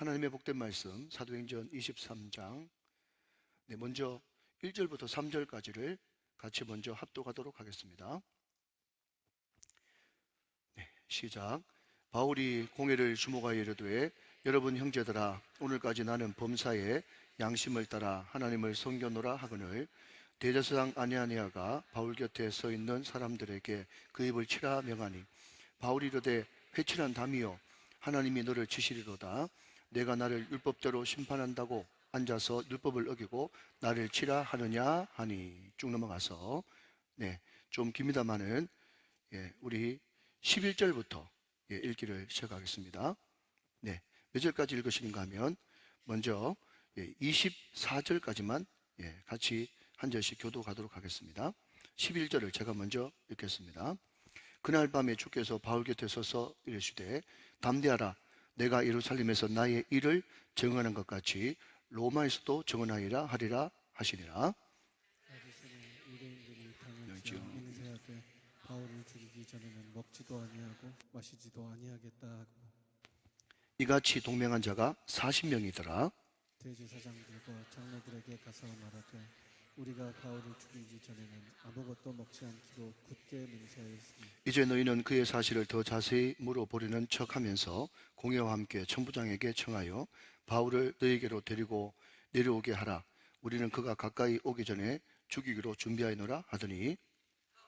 하나님의 복된 말씀 사도행전 23장 먼저 1절부터 3절까지를 같이 먼저 합독하도록 하겠습니다. 시작. 바울이 공회를 주목하여 이르되 여러분 형제들아 오늘까지 나는 범사에 양심을 따라 하나님을 섬겨노라 하거늘 대제사장 아냐니아가 바울 곁에 서 있는 사람들에게 그 입을 치라 명하니 바울이 이르되 회칠한 담이여 하나님이 너를 치시리로다. 내가 나를 율법대로 심판한다고 앉아서 율법을 어기고 나를 치라 하느냐 하니. 쭉 넘어가서 좀 깁니다마는 우리 11절부터 읽기를 시작하겠습니다. 몇 절까지 읽으시는가 하면 먼저 24절까지만 같이 한 절씩 교도가도록 하겠습니다. 11절을 제가 먼저 읽겠습니다. 그날 밤에 주께서 바울 곁에 서서 이르시되 담대하라. 내가 예루살렘에서 나의 일을 증언한 것 같이 로마에서도 증언하리라 하리라 하시니라. 유대인들이 당연히 맹세하되 바울을 죽이기 전에는 먹지도 아니하고 마시지도 아니하겠다 하고 이같이 동맹한 자가 40명이더라. 대제사장들과 장로들에게 가서 말하되 우리가 바울을 죽이기 전에는 아무것도 먹지 않기로 굳게 맹세하였으니 이제 너희는 그의 사실을 더 자세히 물어보려는 척하면서 공회와 함께 천부장에게 청하여 바울을 너희에게로 데리고 내려오게 하라. 우리는 그가 가까이 오기 전에 죽이기로 준비하노라 하더니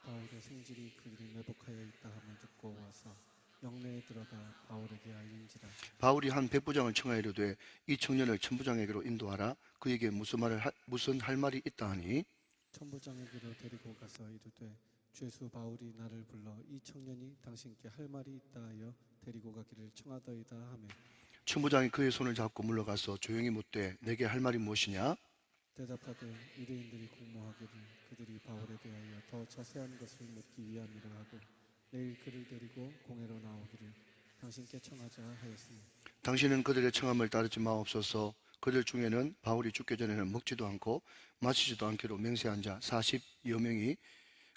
바울의 생질이 그들이 매복하여 있다 함을 듣고 와서 영내에 들어가 바울에게 알린지라. 바울이 한 백부장을 청하여 이르되 이 청년을 천부장에게로 인도하라. 그에게 무슨 할 말이 있다 하니 천부장에게로 데리고 가서 이르되 죄수 바울이 나를 불러 이 청년이 당신께 할 말이 있다 하여 데리고 가기를 청하더이다 하며 천부장이 그의 손을 잡고 물러가서 조용히 묻되 내게 할 말이 무엇이냐. 대답하되 유대인들이 공모하기를 그들이 바울에 대하여 더 자세한 것을 묻기 위함이라 하고 내일 그를 데리고 공회로 나오기를 당신께 청하자 하였으니 당신은 그들의 청함을 따르지 마옵소서. 그들 중에는 바울이 죽기 전에는 먹지도 않고 마시지도 않기로 맹세한 자 40여 명이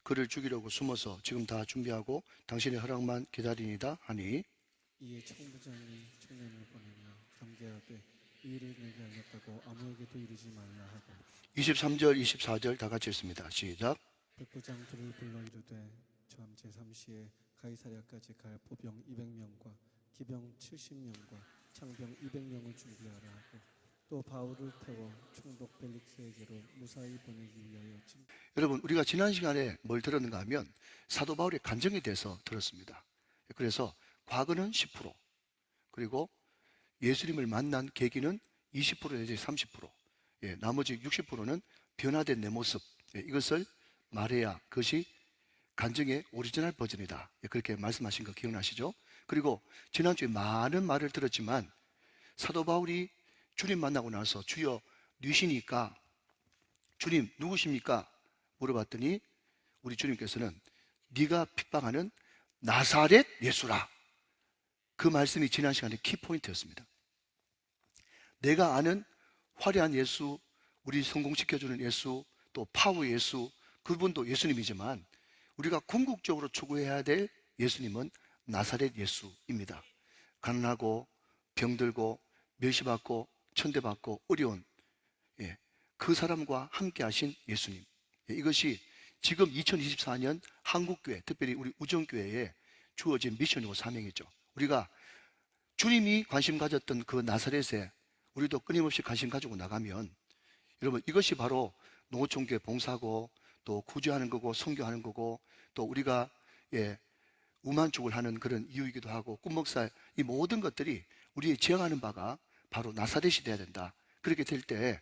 그를 죽이려고 숨어서 지금 다 준비하고 당신의 허락만 기다리니다 하니 이에 청부장이 청년을 보내며 경계하되 이 일을 내게 알렸다고 아무에게도 이르지 말라 하고 23절 24절 다 같이 읽습니다. 시작. 백부장들을 불러 이르되 저함 제3시에 가이사랴까지 갈 포병 200명과 기병 70명과 창병 200명을 준비하라 하고 또 바울을 태워 총독 벨릭스에게로 무사히 보내기 위하여 여러분 우리가 지난 시간에 뭘 들었는가 하면 사도 바울의 간증에 대해서 들었습니다. 그래서 과거는 10% 그리고 예수님을 만난 계기는 20% 내지 30% 나머지 60%는 변화된 내 모습 이것을 말해야 그것이 간증의 오리지널 버전이다. 그렇게 말씀하신 거 기억나시죠? 그리고 지난주에 많은 말을 들었지만 사도 바울이 주님 만나고 나서 주여 누구시니까 주님 누구십니까? 물어봤더니 우리 주님께서는 네가 핍박하는 나사렛 예수라. 그 말씀이 지난 시간에 키포인트였습니다. 내가 아는 화려한 예수, 우리 성공시켜주는 예수, 또 파워 예수, 그분도 예수님이지만 우리가 궁극적으로 추구해야 될 예수님은 나사렛 예수입니다. 가난하고 병들고 멸시받고 천대받고 어려운 그 사람과 함께 하신 예수님. 이것이 지금 2024년 한국교회, 특별히 우리 우정교회에 주어진 미션이고 사명이죠. 우리가 주님이 관심 가졌던 그 나사렛에 우리도 끊임없이 관심 가지고 나가면 여러분 이것이 바로 농어촌교회 봉사고 또 구제하는 거고 선교하는 거고 또 우리가 우만족을 하는 그런 이유이기도 하고 꿈목사 이 모든 것들이 우리의 지향하는 바가 바로 나사렛이 돼야 된다. 그렇게 될 때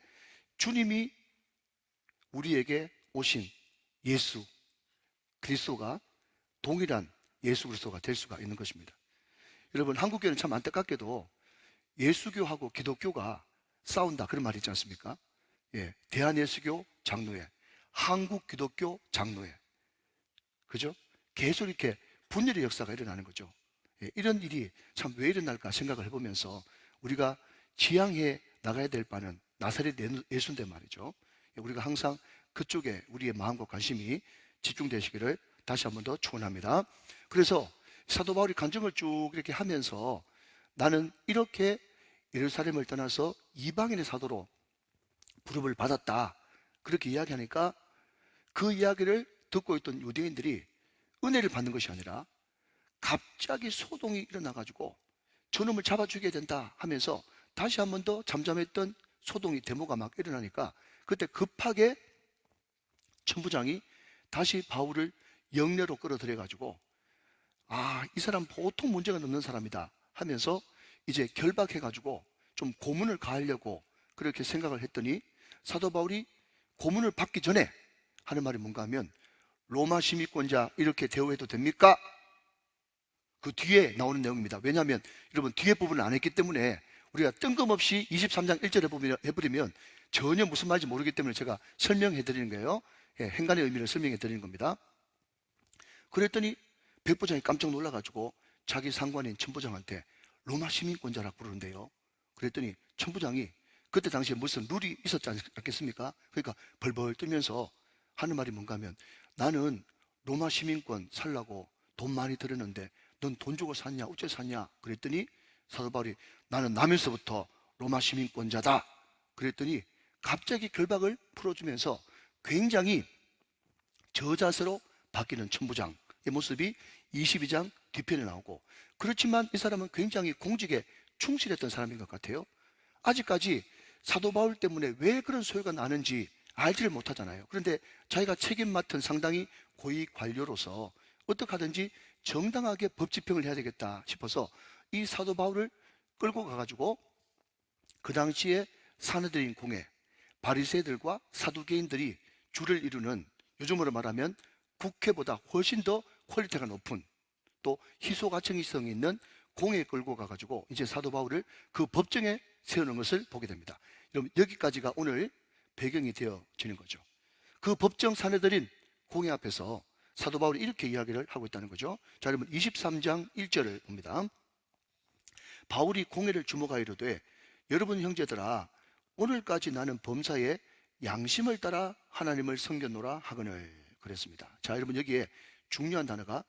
주님이 우리에게 오신 예수 그리스도가 동일한 예수 그리스도가 될 수가 있는 것입니다. 여러분 한국교회는 참 안타깝게도 예수교하고 기독교가 싸운다 그런 말이 있지 않습니까? 대한예수교 장로회, 한국기독교 장로회, 그죠? 계속 이렇게 분열의 역사가 일어나는 거죠. 이런 일이 참 왜 일어날까 생각을 해보면서 우리가 지향해 나가야 될 바는 나사렛 예수인데 말이죠. 우리가 항상 그쪽에 우리의 마음과 관심이 집중되시기를 다시 한 번 더 축원합니다. 그래서 사도 바울이 간증을 쭉 이렇게 하면서 나는 이렇게 예루살렘을 떠나서 이방인의 사도로 부름을 받았다. 그렇게 이야기하니까 그 이야기를 듣고 있던 유대인들이 은혜를 받는 것이 아니라 갑자기 소동이 일어나가지고 저놈을 잡아 죽여야 된다 하면서 다시 한 번 더 잠잠했던 소동이 데모가 막 일어나니까 그때 급하게 천부장이 다시 바울을 영내로 끌어들여가지고 이 사람 보통 문제가 없는 사람이다 하면서 이제 결박해가지고 좀 고문을 가하려고 그렇게 생각을 했더니 사도 바울이 고문을 받기 전에 하는 말이 뭔가 하면 로마 시민권자 이렇게 대우해도 됩니까? 그 뒤에 나오는 내용입니다. 왜냐하면 여러분 뒤에 부분을 안 했기 때문에 우리가 뜬금없이 23장 1절에 해버리면 전혀 무슨 말인지 모르기 때문에 제가 설명해 드리는 거예요. 행간의 의미를 설명해 드리는 겁니다. 그랬더니 백부장이 깜짝 놀라가지고 자기 상관인 천부장한테 로마 시민권자라고 부르는데요. 그랬더니 천부장이 그때 당시에 무슨 룰이 있었지 않겠습니까? 그러니까 벌벌 떨면서 하는 말이 뭔가 하면 나는 로마 시민권 살라고 돈 많이 들였는데 넌 돈 주고 샀냐 어째 샀냐 그랬더니 사도 바울이 나는 나면서부터 로마 시민권자다 그랬더니 갑자기 결박을 풀어주면서 굉장히 저자세로 바뀌는 천부장의 모습이 22장 뒤편에 나오고 그렇지만 이 사람은 굉장히 공직에 충실했던 사람인 것 같아요. 아직까지 사도 바울 때문에 왜 그런 소요가 나는지 알지를 못하잖아요. 그런데 자기가 책임 맡은 상당히 고위 관료로서 어떻게 하든지 정당하게 법 집행을 해야 되겠다 싶어서 이 사도 바울을 끌고 가가지고 그 당시에 사내들인 공회 바리새들과 사두개인들이 주를 이루는 요즘으로 말하면 국회보다 훨씬 더 퀄리티가 높은 또 희소가청이성이 있는 공회에 끌고 가가지고 이제 사도 바울을 그 법정에 세우는 것을 보게 됩니다. 여러분 여기까지가 오늘 배경이 되어지는 거죠. 그 법정 사내들인 공회 앞에서 사도 바울이 이렇게 이야기를 하고 있다는 거죠. 자, 여러분 23장 1절을 봅니다. 바울이 공회를 주목하여 이르되 여러분 형제들아 오늘까지 나는 범사에 양심을 따라 하나님을 섬겼노라 하거늘 그랬습니다. 자, 여러분 여기에 중요한 단어가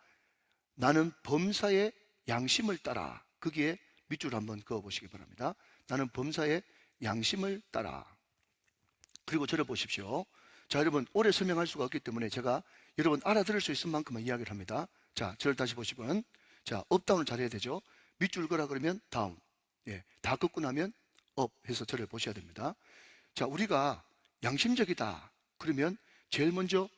나는 범사에 양심을 따라 거기에 밑줄 한번 그어 보시기 바랍니다. 나는 범사에 양심을 따라. 그리고 저를 보십시오. 자, 여러분 오래 설명할 수가 없기 때문에 제가 여러분 알아들을 수 있을 만큼만 이야기를 합니다. 자, 저를 다시 보시면 자, 업다운을 잘해야 되죠. 밑줄 그라 그러면 다운. 다 긋고 나면 업 해서 저를 보셔야 됩니다. 자, 우리가 양심적이다 그러면 제일 먼저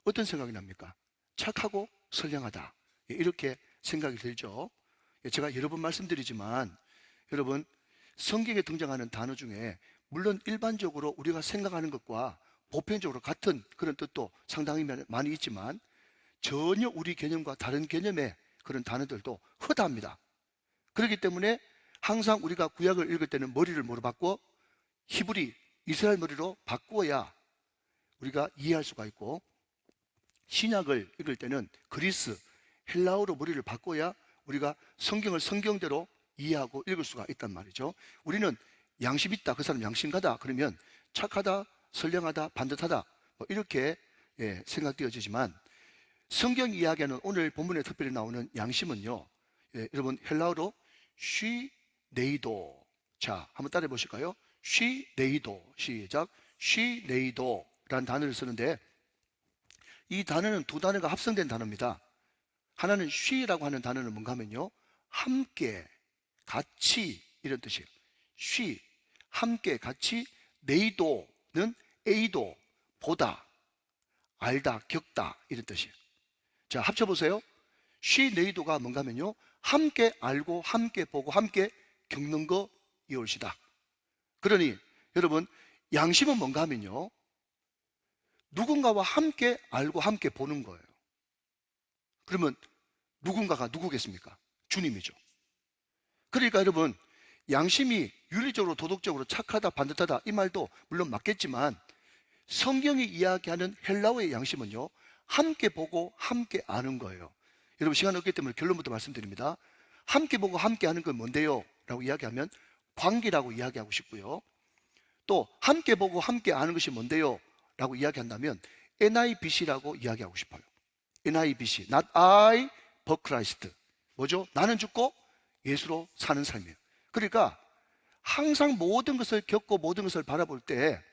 어떤 생각이 납니까? 착하고 선량하다. 이렇게 생각이 들죠. 제가 여러 번 말씀드리지만 여러분 성경에 등장하는 단어 중에 물론 일반적으로 우리가 생각하는 것과 보편적으로 같은 그런 뜻도 상당히 많이 있지만 전혀 우리 개념과 다른 개념의 그런 단어들도 허다합니다. 그렇기 때문에 항상 우리가 구약을 읽을 때는 머리를 뭐로 바꿔? 히브리, 이스라엘 머리로 바꾸어야 우리가 이해할 수가 있고 신약을 읽을 때는 그리스, 헬라어로 머리를 바꿔야 우리가 성경을 성경대로 이해하고 읽을 수가 있단 말이죠. 우리는 양심 있다, 그 사람 양심가다 그러면 착하다, 선량하다, 반듯하다 이렇게 생각되어지지만 성경이 이야기하는 오늘 본문에 특별히 나오는 양심은요, 여러분 헬라어로 쉬네이도. 자, 한번 따라해 보실까요? 쉬네이도. 시작. 쉬네이도라는 단어를 쓰는데 이 단어는 두 단어가 합성된 단어입니다. 하나는 쉬라고 하는 단어는 뭔가 하면요, 함께, 같이 이런 뜻이에요. 쉬, 함께, 같이. 네이도는 에이도, 보다, 알다, 겪다 이런 뜻이에요. 자, 합쳐보세요. 쉬 네이도가 뭔가 하면요, 함께 알고 함께 보고 함께 겪는 거 이올시다. 그러니 여러분 양심은 뭔가 하면요, 누군가와 함께 알고 함께 보는 거예요. 그러면 누군가가 누구겠습니까? 주님이죠. 그러니까 여러분 양심이 윤리적으로 도덕적으로 착하다 반듯하다 이 말도 물론 맞겠지만 성경이 이야기하는 헬라어의 양심은요, 함께 보고 함께 아는 거예요. 여러분 시간 없기 때문에 결론부터 말씀드립니다. 함께 보고 함께 아는 건 뭔데요? 라고 이야기하면 관계라고 이야기하고 싶고요. 또 함께 보고 함께 아는 것이 뭔데요? 라고 이야기한다면 NIBC라고 이야기하고 싶어요. NIBC, Not I, but Christ. 뭐죠? 나는 죽고 예수로 사는 삶이에요. 그러니까 항상 모든 것을 겪고 모든 것을 바라볼 때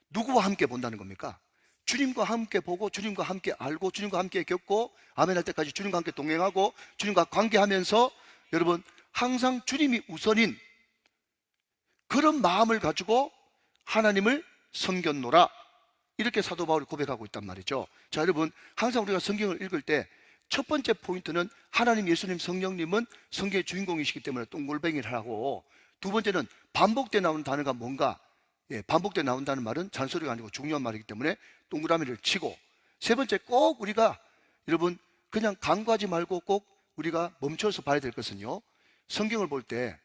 누구와 함께 본다는 겁니까? 주님과 함께 보고 주님과 함께 알고 주님과 함께 겪고 아멘 할 때까지 주님과 함께 동행하고 주님과 관계하면서 여러분 항상 주님이 우선인 그런 마음을 가지고 하나님을 섬겼노라, 이렇게 사도 바울이 고백하고 있단 말이죠. 자, 여러분 항상 우리가 성경을 읽을 때 첫 번째 포인트는 하나님, 예수님, 성령님은 성경의 주인공이시기 때문에 동글뱅이를 하고, 두 번째는 반복돼 나오는 단어가 뭔가, 반복돼 나온다는 말은 잔소리가 아니고 중요한 말이기 때문에 동그라미를 치고, 세 번째 꼭 우리가 여러분 그냥 간과하지 말고 꼭 우리가 멈춰서 봐야 될 것은요, 성경을 볼 때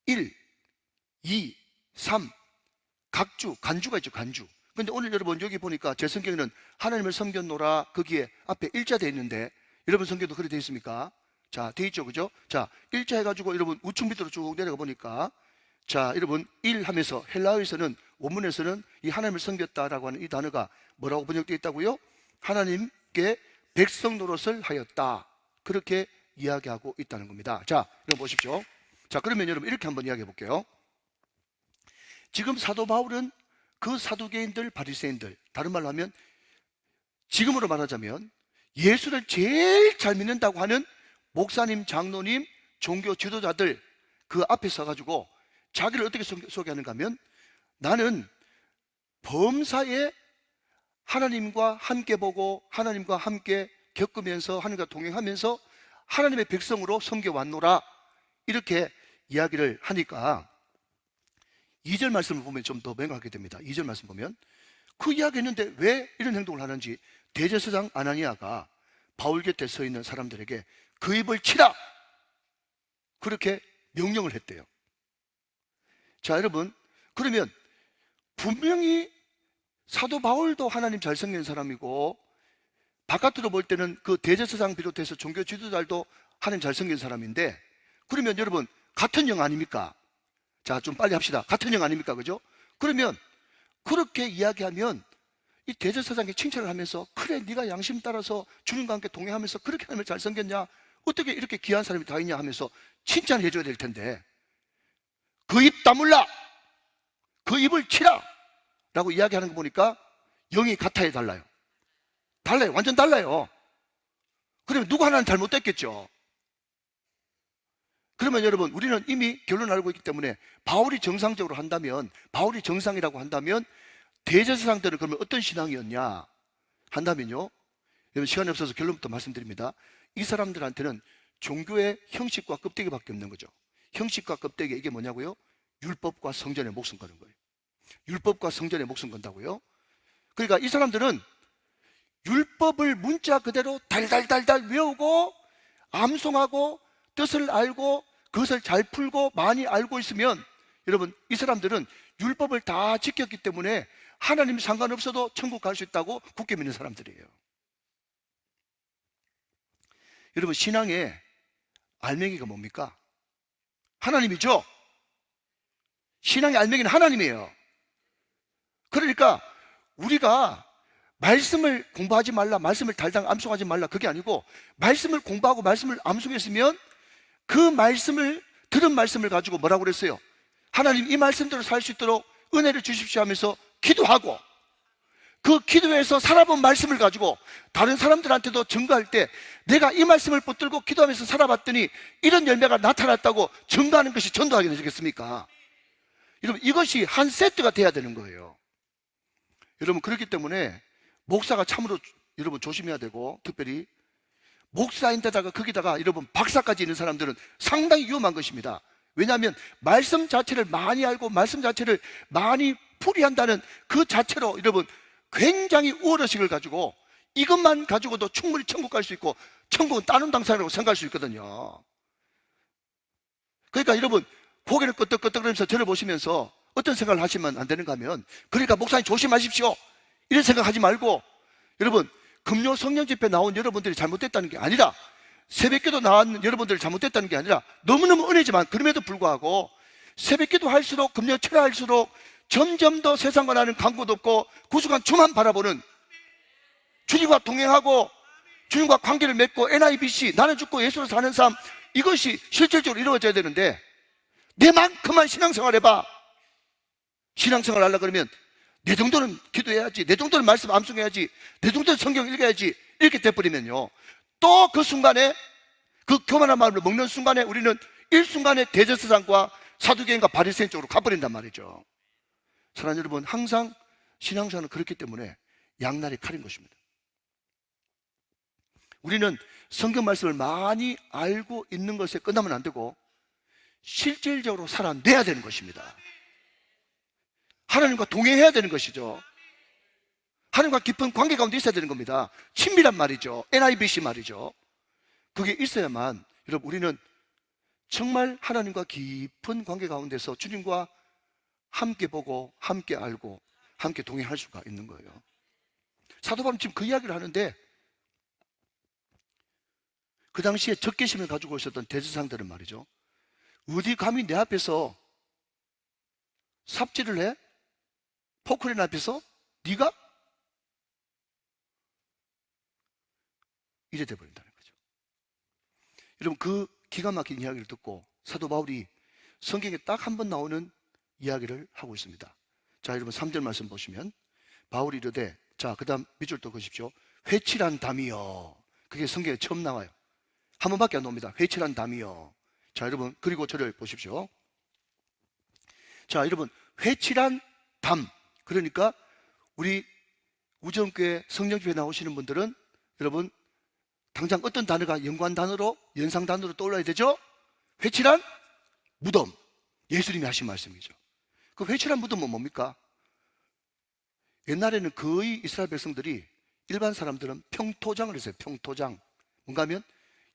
1, 2, 3 각주, 간주가 있죠. 간주. 근데 오늘 여러분 여기 보니까 제 성경에는 하나님을 섬겼노라 거기에 앞에 일자 돼 있는데 여러분 성경도 그렇게 돼 있습니까? 자, 돼 있죠. 그죠? 자, 일자 해가지고 여러분 우측 밑으로 쭉 내려가 보니까, 자, 여러분 일 하면서 헬라어에서는, 원문에서는 이 하나님을 섬겼다라고 하는 이 단어가 뭐라고 번역되어 있다고요? 하나님께 백성 노릇을 하였다, 그렇게 이야기하고 있다는 겁니다. 자, 여러분 보십시오. 자, 그러면 여러분 이렇게 한번 이야기해 볼게요. 지금 사도 바울은 그 사두개인들, 바리새인들, 다른 말로 하면 지금으로 말하자면 예수를 제일 잘 믿는다고 하는 목사님, 장로님, 종교 지도자들 그 앞에 서가지고 자기를 어떻게 소개하는가 하면, 나는 범사에 하나님과 함께 보고 하나님과 함께 겪으면서 하나님과 동행하면서 하나님의 백성으로 섬겨왔노라, 이렇게 이야기를 하니까 2절 말씀을 보면 좀 더 맹하게 됩니다. 2절 말씀 보면 그 이야기 했는데 왜 이런 행동을 하는지 대제사장 아나니아가 바울 곁에 서 있는 사람들에게 그 입을 치라, 그렇게 명령을 했대요. 자, 여러분 그러면 분명히 사도 바울도 하나님 잘 섬기는 사람이고 바깥으로 볼 때는 그 대제사장 비롯해서 종교 지도자들도 하나님 잘 섬기는 사람인데, 그러면 여러분 같은 영 아닙니까? 자, 좀 빨리 합시다. 같은 영 아닙니까? 그죠? 그러면 그렇게 이야기하면 이 대제사장이 칭찬을 하면서, 그래 네가 양심 따라서 주님과 함께 동행하면서 그렇게 하나님을 잘 섬겼냐, 어떻게 이렇게 귀한 사람이 다 있냐 하면서 칭찬해 줘야 될 텐데, 그 입 다물라, 그 입을 치라 라고 이야기하는 거 보니까 영이 같아야 달라요. 달라요. 완전 달라요. 그러면 누구 하나는 잘못됐겠죠. 그러면 여러분 우리는 이미 결론 알고 있기 때문에 바울이 정상적으로 한다면, 바울이 정상이라고 한다면 대제사장들은 그러면 어떤 신앙이었냐 한다면요, 여러분 시간이 없어서 결론부터 말씀드립니다. 이 사람들한테는 종교의 형식과 껍데기밖에 없는 거죠. 형식과 껍데기, 이게 뭐냐고요? 율법과 성전에 목숨 거는 거예요. 율법과 성전에 목숨 건다고요. 그러니까 이 사람들은 율법을 문자 그대로 달달달달 외우고 암송하고 뜻을 알고 그것을 잘 풀고 많이 알고 있으면, 여러분 이 사람들은 율법을 다 지켰기 때문에 하나님 상관없어도 천국 갈 수 있다고 굳게 믿는 사람들이에요. 여러분 신앙의 알맹이가 뭡니까? 하나님이죠. 신앙의 알맹이는 하나님이에요. 그러니까 우리가 말씀을 공부하지 말라, 말씀을 달달 암송하지 말라, 그게 아니고 말씀을 공부하고 말씀을 암송했으면 그 말씀을, 들은 말씀을 가지고 뭐라고 그랬어요? 하나님 이 말씀대로 살 수 있도록 은혜를 주십시오 하면서 기도하고, 그 기도에서 살아본 말씀을 가지고 다른 사람들한테도 증거할 때, 내가 이 말씀을 붙들고 기도하면서 살아봤더니 이런 열매가 나타났다고 증거하는 것이 전도하게 되겠습니까? 여러분 이것이 한 세트가 돼야 되는 거예요. 여러분 그렇기 때문에 목사가 참으로 여러분 조심해야 되고, 특별히 목사인데다가 거기다가 여러분 박사까지 있는 사람들은 상당히 위험한 것입니다. 왜냐하면 말씀 자체를 많이 알고 말씀 자체를 많이 풀이한다는 그 자체로 여러분 굉장히 우월의식을 가지고 이것만 가지고도 충분히 천국 갈 수 있고 천국은 따는 당사라고 생각할 수 있거든요. 그러니까 여러분 고개를 끄덕끄덕거리면서 저를 보시면서 어떤 생각을 하시면 안 되는가 하면, 그러니까 목사님 조심하십시오 이런 생각하지 말고, 여러분 금요 성령 집회 나온 여러분들이 잘못됐다는 게 아니라, 새벽기도 나온 여러분들이 잘못됐다는 게 아니라, 너무너무 은혜지만 그럼에도 불구하고 새벽기도 할수록 금요 철야할수록 점점 더 세상과 나는 간구도 없고 구속한 주만 바라보는, 주님과 동행하고 주님과 관계를 맺고 NIBC, 나는 죽고 예수로 사는 삶, 이것이 실질적으로 이루어져야 되는데, 내만큼만 신앙생활 해봐. 신앙생활 하려고 그러면 내 정도는 기도해야지, 내 정도는 말씀 암송해야지, 내 정도는 성경 읽어야지, 이렇게 돼버리면요, 또 그 순간에, 그 교만한 마음을 먹는 순간에 우리는 일순간에 대제사장과 사두개인과 바리새인 쪽으로 가버린단 말이죠. 사랑하는 여러분, 항상 신앙생활은 그렇기 때문에 양날의 칼인 것입니다. 우리는 성경 말씀을 많이 알고 있는 것에 끝나면 안 되고 실질적으로 살아내야 되는 것입니다. 하나님과 동행해야 되는 것이죠. 하나님과 깊은 관계 가운데 있어야 되는 겁니다. 친밀한 말이죠. NIBC 말이죠. 그게 있어야만 여러분, 우리는 정말 하나님과 깊은 관계 가운데서 주님과 함께 보고 함께 알고 함께 동행할 수가 있는 거예요. 사도 바울은 지금 그 이야기를 하는데, 그 당시에 적개심을 가지고 있었던 대제사장들은 말이죠, 어디 감히 내 앞에서 삽질을 해? 포크레인 앞에서? 네가? 이래 돼버린다는 거죠. 여러분, 그 기가 막힌 이야기를 듣고 사도 바울이 성경에 딱 한 번 나오는 이야기를 하고 있습니다. 자, 여러분 3절 말씀 보시면, 바울이 이르되, 자, 그 다음 밑줄 또 그십시오. 회칠한 담이여. 그게 성경에 처음 나와요. 한 번밖에 안 나옵니다. 회칠한 담이여. 자, 여러분, 그리고 저를 보십시오. 자, 여러분, 회칠한 담. 그러니까 우리 우정교회 성령교회 나오시는 분들은 여러분, 당장 어떤 단어가 연관 단어로, 연상 단어로 떠올라야 되죠? 회칠한 무덤. 예수님이 하신 말씀이죠. 그 회칠한 무덤은 뭡니까? 옛날에는 거의 이스라엘 백성들이, 일반 사람들은 평토장을 했어요. 평토장. 뭔가 하면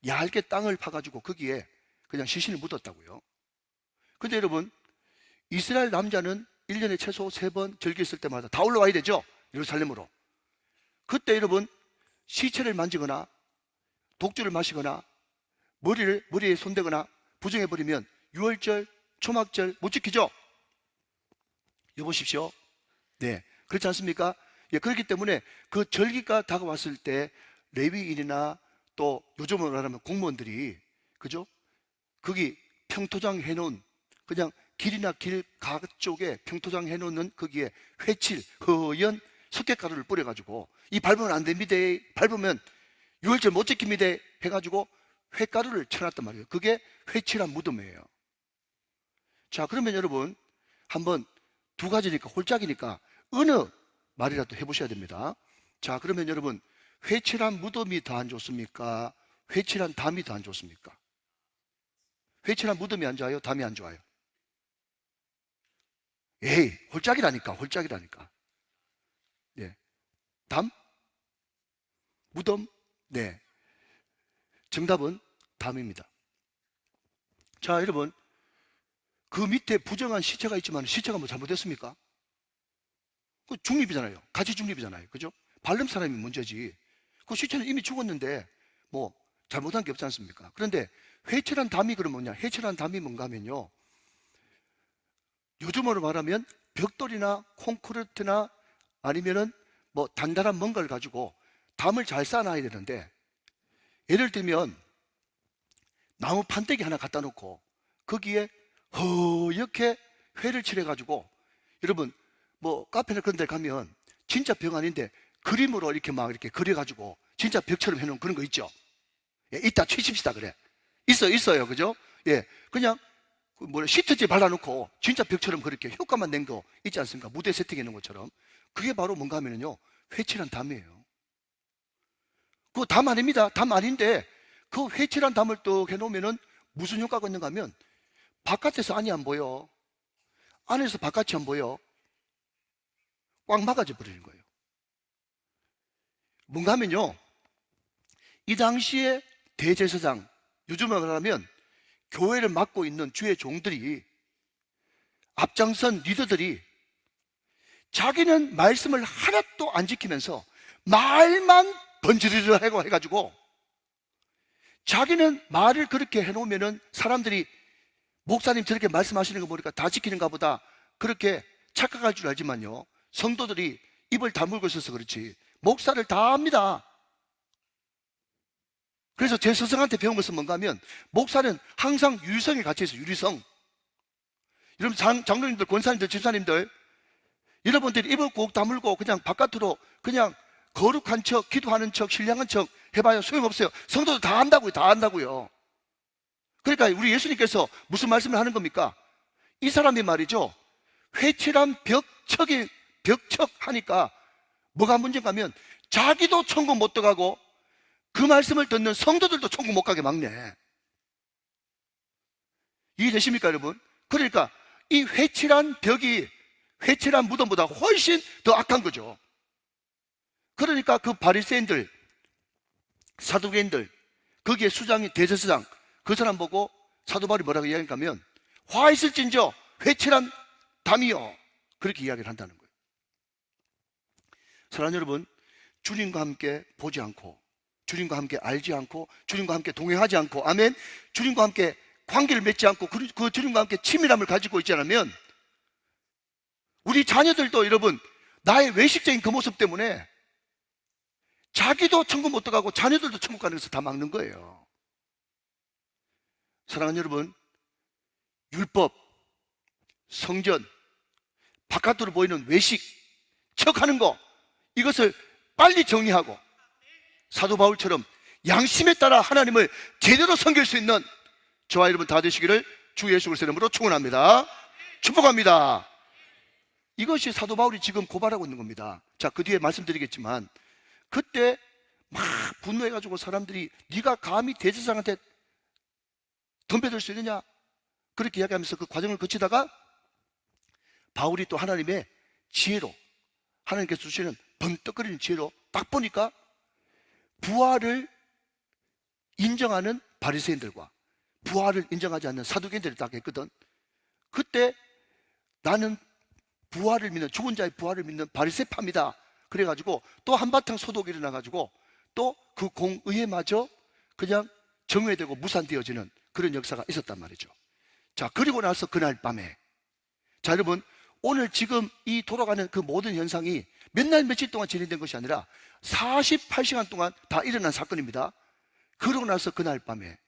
얇게 땅을 파가지고 거기에 그냥 시신을 묻었다고요. 근데 여러분, 이스라엘 남자는 1년에 최소 3번 절기 있을 때마다 다 올라와야 되죠? 예루살렘으로. 그때 여러분, 시체를 만지거나 독주를 마시거나 머리에 손대거나 부정해버리면 유월절, 초막절 못 지키죠? 여보십시오. 네, 그렇지 않습니까? 예, 그렇기 때문에 그 절기가 다가왔을 때 레위인이나 또 요즘으로 말하면 공무원들이, 그죠? 거기 평토장 해놓은, 그냥 길이나 길 가쪽에 평토장 해놓는 거기에 회칠, 허연 석회가루를 뿌려가지고, 이 밟으면 안 됩니다, 밟으면 유월절 못 지킵니다 해가지고 회가루를 쳐놨단 말이에요. 그게 회칠한 무덤이에요. 자, 그러면 여러분, 한번 두 가지니까, 홀짝이니까 어느 말이라도 해보셔야 됩니다. 자, 그러면 여러분, 회칠한 무덤이 더 안 좋습니까? 회칠한 담이 더 안 좋습니까? 회칠한 무덤이 안 좋아요? 담이 안 좋아요? 에이, 홀짝이라니까, 홀짝이라니까. 네. 담? 무덤? 네. 정답은 담입니다. 자, 여러분, 그 밑에 부정한 시체가 있지만 시체가 뭐 잘못됐습니까? 그 중립이잖아요. 가치 중립이잖아요. 그죠? 발름 사람이 문제지. 그 시체는 이미 죽었는데 뭐 잘못한 게 없지 않습니까? 그런데 회칠한 담이 그럼 뭐냐? 회칠한 담이 뭔가 하면요, 요즘으로 말하면 벽돌이나 콘크리트나 아니면은 뭐 단단한 뭔가를 가지고 담을 잘 쌓아놔야 되는데, 예를 들면 나무 판때기 하나 갖다 놓고 거기에 허옇게 회를 칠해가지고, 여러분 뭐 카페나 그런 데 가면 진짜 벽 아닌데 그림으로 이렇게 막 이렇게 그려가지고 진짜 벽처럼 해놓은 그런 거 있죠? 예, 이따 치십시다. 그래. 있어요. 그죠? 예, 그냥 시트지 발라놓고 진짜 벽처럼 그렇게 효과만 낸 거 있지 않습니까? 무대 세팅해 놓은 것처럼. 그게 바로 뭔가 하면요, 회칠한 담이에요. 그거 담 아닙니다. 담 아닌데 그 회칠한 담을 또 해놓으면은 무슨 효과가 있는가 하면, 바깥에서 안이 안 보여, 안에서 바깥이 안 보여, 꽉 막아져 버리는 거예요. 뭔가 하면요, 이 당시에 대제사장, 요즘으로 말하면 교회를 맡고 있는 주의 종들이, 앞장선 리더들이 자기는 말씀을 하나도 안 지키면서 말만 번지르르 하고 해가지고, 자기는 말을 그렇게 해놓으면은 사람들이 목사님 저렇게 말씀하시는 거 보니까 다 지키는가 보다 그렇게 착각할 줄 알지만요, 성도들이 입을 다물고 있어서 그렇지 목사를 다 압니다. 그래서 제 스승한테 배운 것은 뭔가 하면, 목사는 항상 유리성에 갇혀 있어요. 유리성. 여러분 장로님들, 권사님들, 집사님들, 여러분들이 입을 꼭 다물고 그냥 바깥으로 그냥 거룩한 척, 기도하는 척, 신령한 척 해봐야 소용없어요. 성도들 다 안다고요. 다 안다고요. 그러니까 우리 예수님께서 무슨 말씀을 하는 겁니까? 이 사람이 말이죠, 회칠한 벽척 하니까 뭐가 문제가 하면 자기도 천국 못 들어가고 그 말씀을 듣는 성도들도 천국 못 가게 막네. 이해되십니까, 여러분? 그러니까 이 회칠한 벽이 회칠한 무덤보다 훨씬 더 악한 거죠. 그러니까 그 바리새인들, 사두개인들, 거기에 수장이 대제사장, 그 사람 보고 사도 바울이 뭐라고 이야기하니까 하면 화 있을진저 회칠한 담이요, 그렇게 이야기를 한다는 거예요. 사랑하는 여러분, 주님과 함께 보지 않고, 주님과 함께 알지 않고, 주님과 함께 동행하지 않고, 아멘, 주님과 함께 관계를 맺지 않고 그 주님과 함께 친밀함을 가지고 있지 않으면 우리 자녀들도 여러분 나의 외식적인 그 모습 때문에 자기도 천국 못 들어가고 자녀들도 천국 가는 것을 다 막는 거예요. 사랑하는 여러분, 율법, 성전, 바깥으로 보이는 외식, 척하는 거, 이것을 빨리 정리하고 사도 바울처럼 양심에 따라 하나님을 제대로 섬길 수 있는 저와 여러분 다 되시기를 주 예수 그리스도의 이름으로 축원합니다. 축복합니다. 이것이 사도 바울이 지금 고발하고 있는 겁니다. 자, 그 뒤에 말씀드리겠지만 그때 막 분노해가지고 사람들이 네가 감히 대제사장한테 덤벼들 수 있느냐 그렇게 이야기하면서 그 과정을 거치다가 바울이 또 하나님의 지혜로, 하나님께서 주시는 번뜩거리는 지혜로 딱 보니까 부활을 인정하는 바리새인들과 부활을 인정하지 않는 사두개인들이 딱 했거든. 그때 나는 부활을 믿는, 죽은 자의 부활을 믿는 바리새파입니다. 그래가지고 또 한바탕 소독이 일어나가지고 또 그 공의회마저 그냥 정회되고 무산되어지는 그런 역사가 있었단 말이죠. 자, 그리고 나서 그날 밤에, 자 여러분, 오늘 지금 이 돌아가는 그 모든 현상이 몇 날 며칠 동안 진행된 것이 아니라 48시간 동안 다 일어난 사건입니다. 그러고 나서 그날 밤에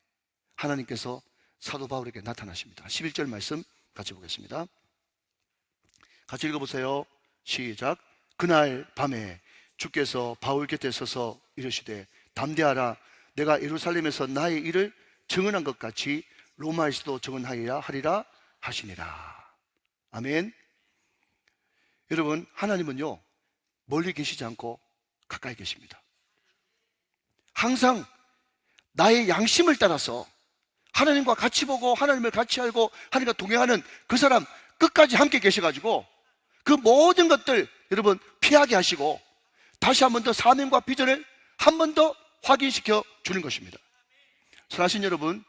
하나님께서 사도 바울에게 나타나십니다. 11절 말씀 같이 보겠습니다. 같이 읽어보세요. 시작. 그날 밤에 주께서 바울 곁에 서서 이르시되 담대하라, 내가 예루살렘에서 나의 일을 증언한 것 같이 로마에서도 증언하리라 하시니라. 아멘. 여러분, 하나님은요 멀리 계시지 않고 가까이 계십니다. 항상 나의 양심을 따라서 하나님과 같이 보고 하나님을 같이 알고 하나님과 동행하는 그 사람 끝까지 함께 계셔가지고 그 모든 것들 여러분 피하게 하시고 다시 한 번 더 사명과 비전을 한 번 더 확인시켜 주는 것입니다. 사랑하신 여러분,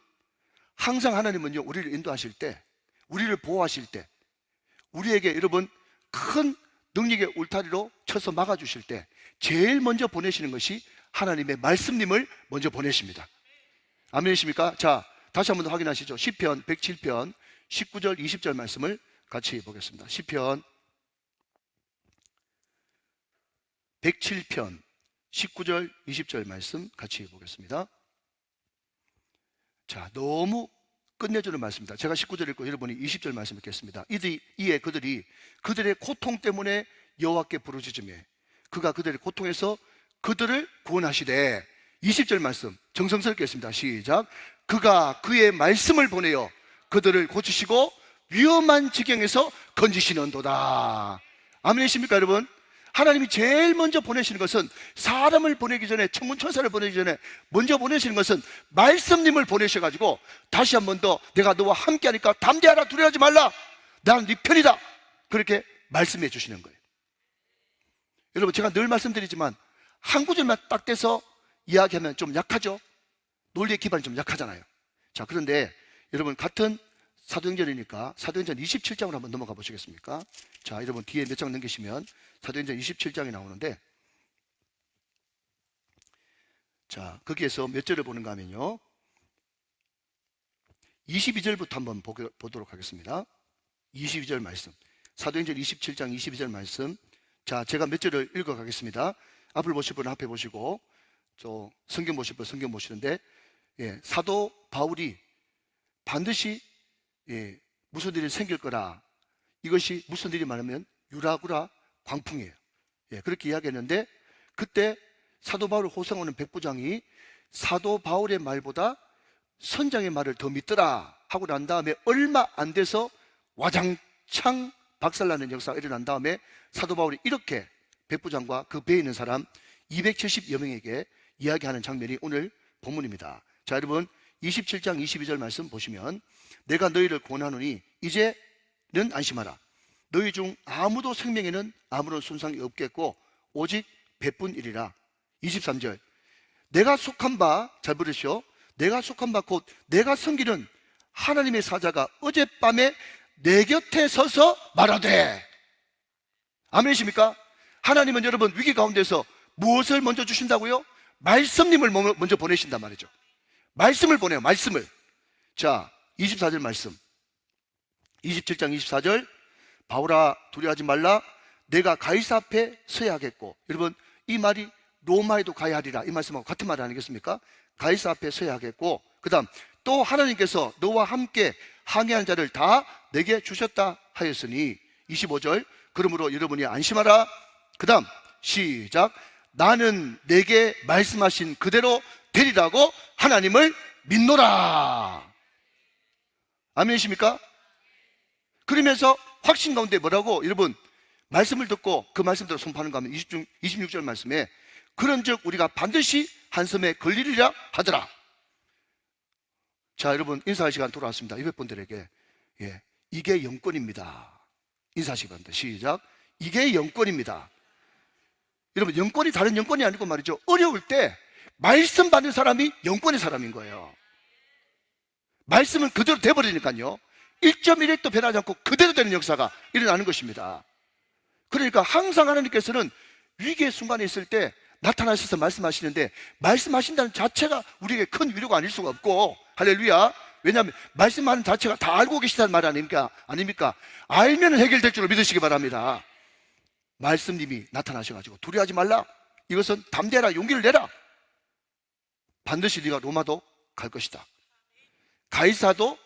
항상 하나님은요 우리를 인도하실 때, 우리를 보호하실 때, 우리에게 여러분 큰 능력의 울타리로 쳐서 막아주실 때 제일 먼저 보내시는 것이 하나님의 말씀님을 먼저 보내십니다. 아멘이십니까? 자, 다시 한 번 더 확인하시죠. 시편 107편 19절 20절 말씀을 같이 보겠습니다. 시편 107편 19절 20절 말씀 같이 보겠습니다. 자, 너무 끝내주는 말씀입니다. 제가 19절 읽고 여러분이 20절 말씀 읽겠습니다. 이에 그들이 그들의 고통 때문에 여호와께 부르짖으매 그가 그들의 고통에서 그들을 구원하시되 20절 말씀 정성스럽게 했습니다. 시작. 그가 그의 말씀을 보내어 그들을 고치시고 위험한 지경에서 건지시는도다. 아멘이십니까 여러분? 하나님이 제일 먼저 보내시는 것은 사람을 보내기 전에, 천군천사를 보내기 전에 먼저 보내시는 것은 말씀님을 보내셔가지고 다시 한 번 더 내가 너와 함께하니까 담대하라, 두려워하지 말라, 나는 네 편이다, 그렇게 말씀해 주시는 거예요. 여러분, 제가 늘 말씀드리지만 한 구절만 딱 떼서 이야기하면 좀 약하죠. 논리의 기반이 좀 약하잖아요. 자, 그런데 여러분 같은 사도행전이니까 사도행전 27장으로 한번 넘어가 보시겠습니까? 자, 여러분 뒤에 몇 장 넘기시면 사도행전 27장이 나오는데, 자, 거기에서 몇 절을 보는가 하면요 22절부터 한번 보도록 하겠습니다. 22절 말씀, 사도행전 27장 22절 말씀. 자, 제가 몇 절을 읽어 가겠습니다. 앞을 보실 분은 앞에 보시고 또 성경 보실 분은 성경 보시는데, 사도 바울이 반드시 무슨 일이 생길 거라. 이것이 무슨 일이 많으면 유라구라 광풍이에요. 예, 그렇게 이야기했는데 그때 사도 바울을 호송하는 백부장이 사도 바울의 말보다 선장의 말을 더 믿더라 하고 난 다음에 얼마 안 돼서 와장창 박살나는 역사가 일어난 다음에 사도 바울이 이렇게 백부장과 그 배에 있는 사람 270여 명에게 이야기하는 장면이 오늘 본문입니다. 자, 여러분 27장 22절 말씀 보시면 내가 너희를 권하노니 이제는 안심하라. 너희 중 아무도 생명에는 아무런 손상이 없겠고 오직 배뿐이리라. 23절 내가 속한 바, 잘 들으시오. 내가 속한 바 곧 내가 섬기는 하나님의 사자가 어젯밤에 내 곁에 서서 말하되. 아멘이십니까? 하나님은 여러분 위기 가운데서 무엇을 먼저 주신다고요? 말씀님을 먼저 보내신단 말이죠. 말씀을 보내요. 말씀을. 자, 24절 말씀 27장 24절 바울아 두려워하지 말라. 내가 가이사 앞에 서야 하겠고. 여러분 이 말이 로마에도 가야 하리라 이 말씀하고 같은 말 아니겠습니까? 가이사 앞에 서야 하겠고 그 다음 또 하나님께서 너와 함께 항해한 자를 다 내게 주셨다 하였으니 25절 그러므로 여러분이 안심하라. 그 다음 시작 나는 내게 말씀하신 그대로 되리라고 하나님을 믿노라. 아멘이십니까? 그러면서 확신 가운데 뭐라고? 여러분 말씀을 듣고 그 말씀대로 선포하는 거 하면 26절 말씀에 그런즉 우리가 반드시 한섬에 걸리리라 하더라. 자, 여러분 인사할 시간 돌아왔습니다. 200분들에게 예, 이게 영권입니다. 인사하시기 바랍니다. 시작. 이게 영권입니다. 여러분 영권이 다른 영권이 아니고 말이죠. 어려울 때 말씀 받는 사람이 영권의 사람인 거예요. 말씀은 그대로 돼버리니까요 1.1획도 변하지 않고 그대로 되는 역사가 일어나는 것입니다. 그러니까 항상 하나님께서는 위기의 순간에 있을 때 나타나셔서 말씀하시는데 말씀하신다는 자체가 우리에게 큰 위로가 아닐 수가 없고 할렐루야. 왜냐하면 말씀하는 자체가 다 알고 계시다는 말 아닙니까? 알면 해결될 줄로 믿으시기 바랍니다. 말씀님이 나타나셔가지고 두려워하지 말라. 이것은 담대하라. 용기를 내라. 반드시 네가 로마도 갈 것이다. 가이사도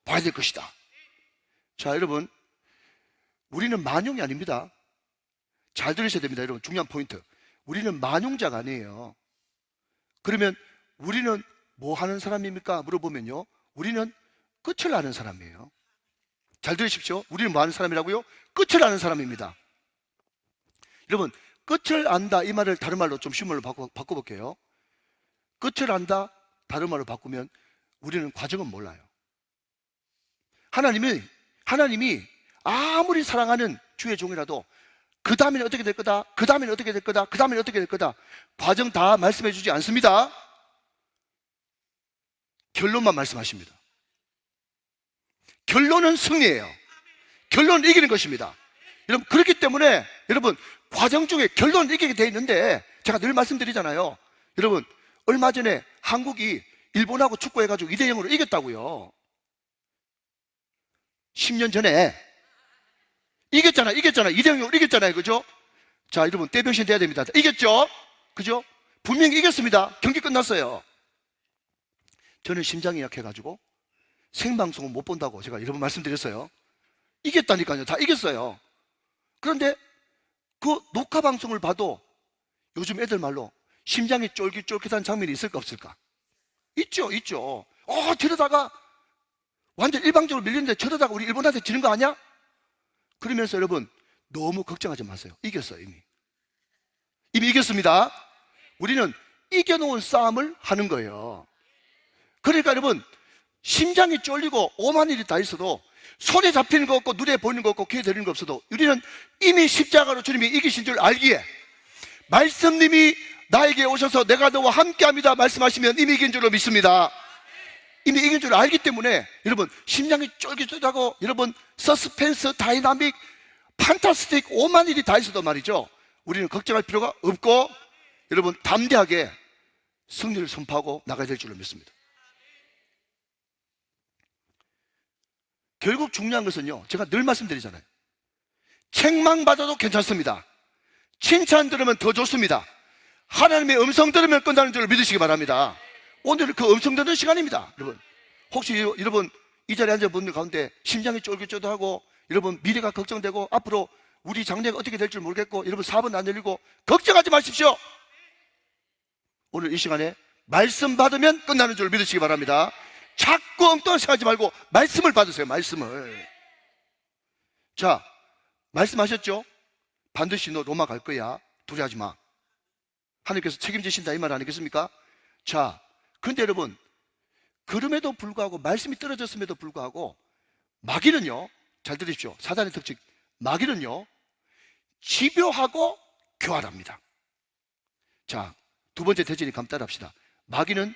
봐야 될 것이다. 자, 여러분 우리는 만용이 아닙니다. 잘 들으셔야 됩니다. 여러분 중요한 포인트. 우리는 만용자가 아니에요. 그러면 우리는 뭐 하는 사람입니까? 물어보면요 우리는 끝을 아는 사람이에요. 잘 들으십시오. 우리는 뭐 하는 사람이라고요? 끝을 아는 사람입니다. 여러분 끝을 안다 이 말을 다른 말로 좀 쉬운 말로 바꿔볼게요. 끝을 안다 다른 말로 바꾸면 우리는 과정은 몰라요. 하나님이 아무리 사랑하는 주의 종이라도 그 다음에는 어떻게 될 거다, 그 다음에는 어떻게 될 거다, 그 다음에는 어떻게 될 거다 과정 다 말씀해 주지 않습니다. 결론만 말씀하십니다. 결론은 승리예요. 결론은 이기는 것입니다. 여러분 그렇기 때문에 여러분 과정 중에 결론을 이기게 돼 있는데 제가 늘 말씀드리잖아요. 여러분 얼마 전에 한국이 일본하고 축구해가지고 2대0으로 이겼다고요. 10년 전에 이겼잖아요. 2대0으로 이겼잖아요. 그죠? 자, 여러분 떼병신 돼야 됩니다. 이겼죠? 그죠? 분명히 이겼습니다. 경기 끝났어요. 저는 심장이 약해가지고 생방송은 못 본다고 제가 여러 번 말씀드렸어요. 이겼다니까요. 다 이겼어요. 그런데 그 녹화 방송을 봐도 요즘 애들 말로 심장이 쫄깃쫄깃한 장면이 있을까 없을까? 있죠. 저러다가 완전 일방적으로 밀리는데 저러다가 우리 일본한테 지는 거 아니야? 그러면서 여러분 너무 걱정하지 마세요. 이겼어요. 이미 이겼습니다. 우리는 이겨놓은 싸움을 하는 거예요. 그러니까 여러분 심장이 쫄리고 오만 일이 다 있어도 손에 잡히는 거 없고 눈에 보이는 거 없고 귀에 들리는 거 없어도 우리는 이미 십자가로 주님이 이기신 줄 알기에 말씀님이 나에게 오셔서 내가 너와 함께합니다 말씀하시면 이미 이긴 줄로 믿습니다. 이미 이긴 줄 알기 때문에 여러분 심장이 쫄깃쫄깃하고 여러분 서스펜스, 다이나믹, 판타스틱 오만 일이 다 있어도 말이죠 우리는 걱정할 필요가 없고 여러분 담대하게 승리를 선포하고 나가야 될 줄로 믿습니다. 결국 중요한 것은요 제가 늘 말씀드리잖아요. 책망받아도 괜찮습니다. 칭찬 들으면 더 좋습니다. 하나님의 음성 들으면 끝나는 줄 믿으시기 바랍니다. 오늘은 그 음성 듣는 시간입니다. 여러분 혹시 여러분 이 자리에 앉은 분들 가운데 심장이 쫄깃쫄깃하고 여러분 미래가 걱정되고 앞으로 우리 장래가 어떻게 될지 모르겠고 여러분 사업은 안 열리고 걱정하지 마십시오. 오늘 이 시간에 말씀 받으면 끝나는 줄 믿으시기 바랍니다. 자꾸 엉뚱한 생각하지 말고 말씀을 받으세요. 말씀을. 자, 말씀하셨죠? 반드시 너 로마 갈 거야. 두려워하지 마. 하나님께서 책임지신다 이 말 아니겠습니까? 자, 그런데 여러분 그럼에도 불구하고 말씀이 떨어졌음에도 불구하고 마귀는요, 잘 들으십시오. 사단의 특징, 마귀는요 집요하고 교활합니다. 자, 두 번째 대진이 감 따라합시다. 마귀는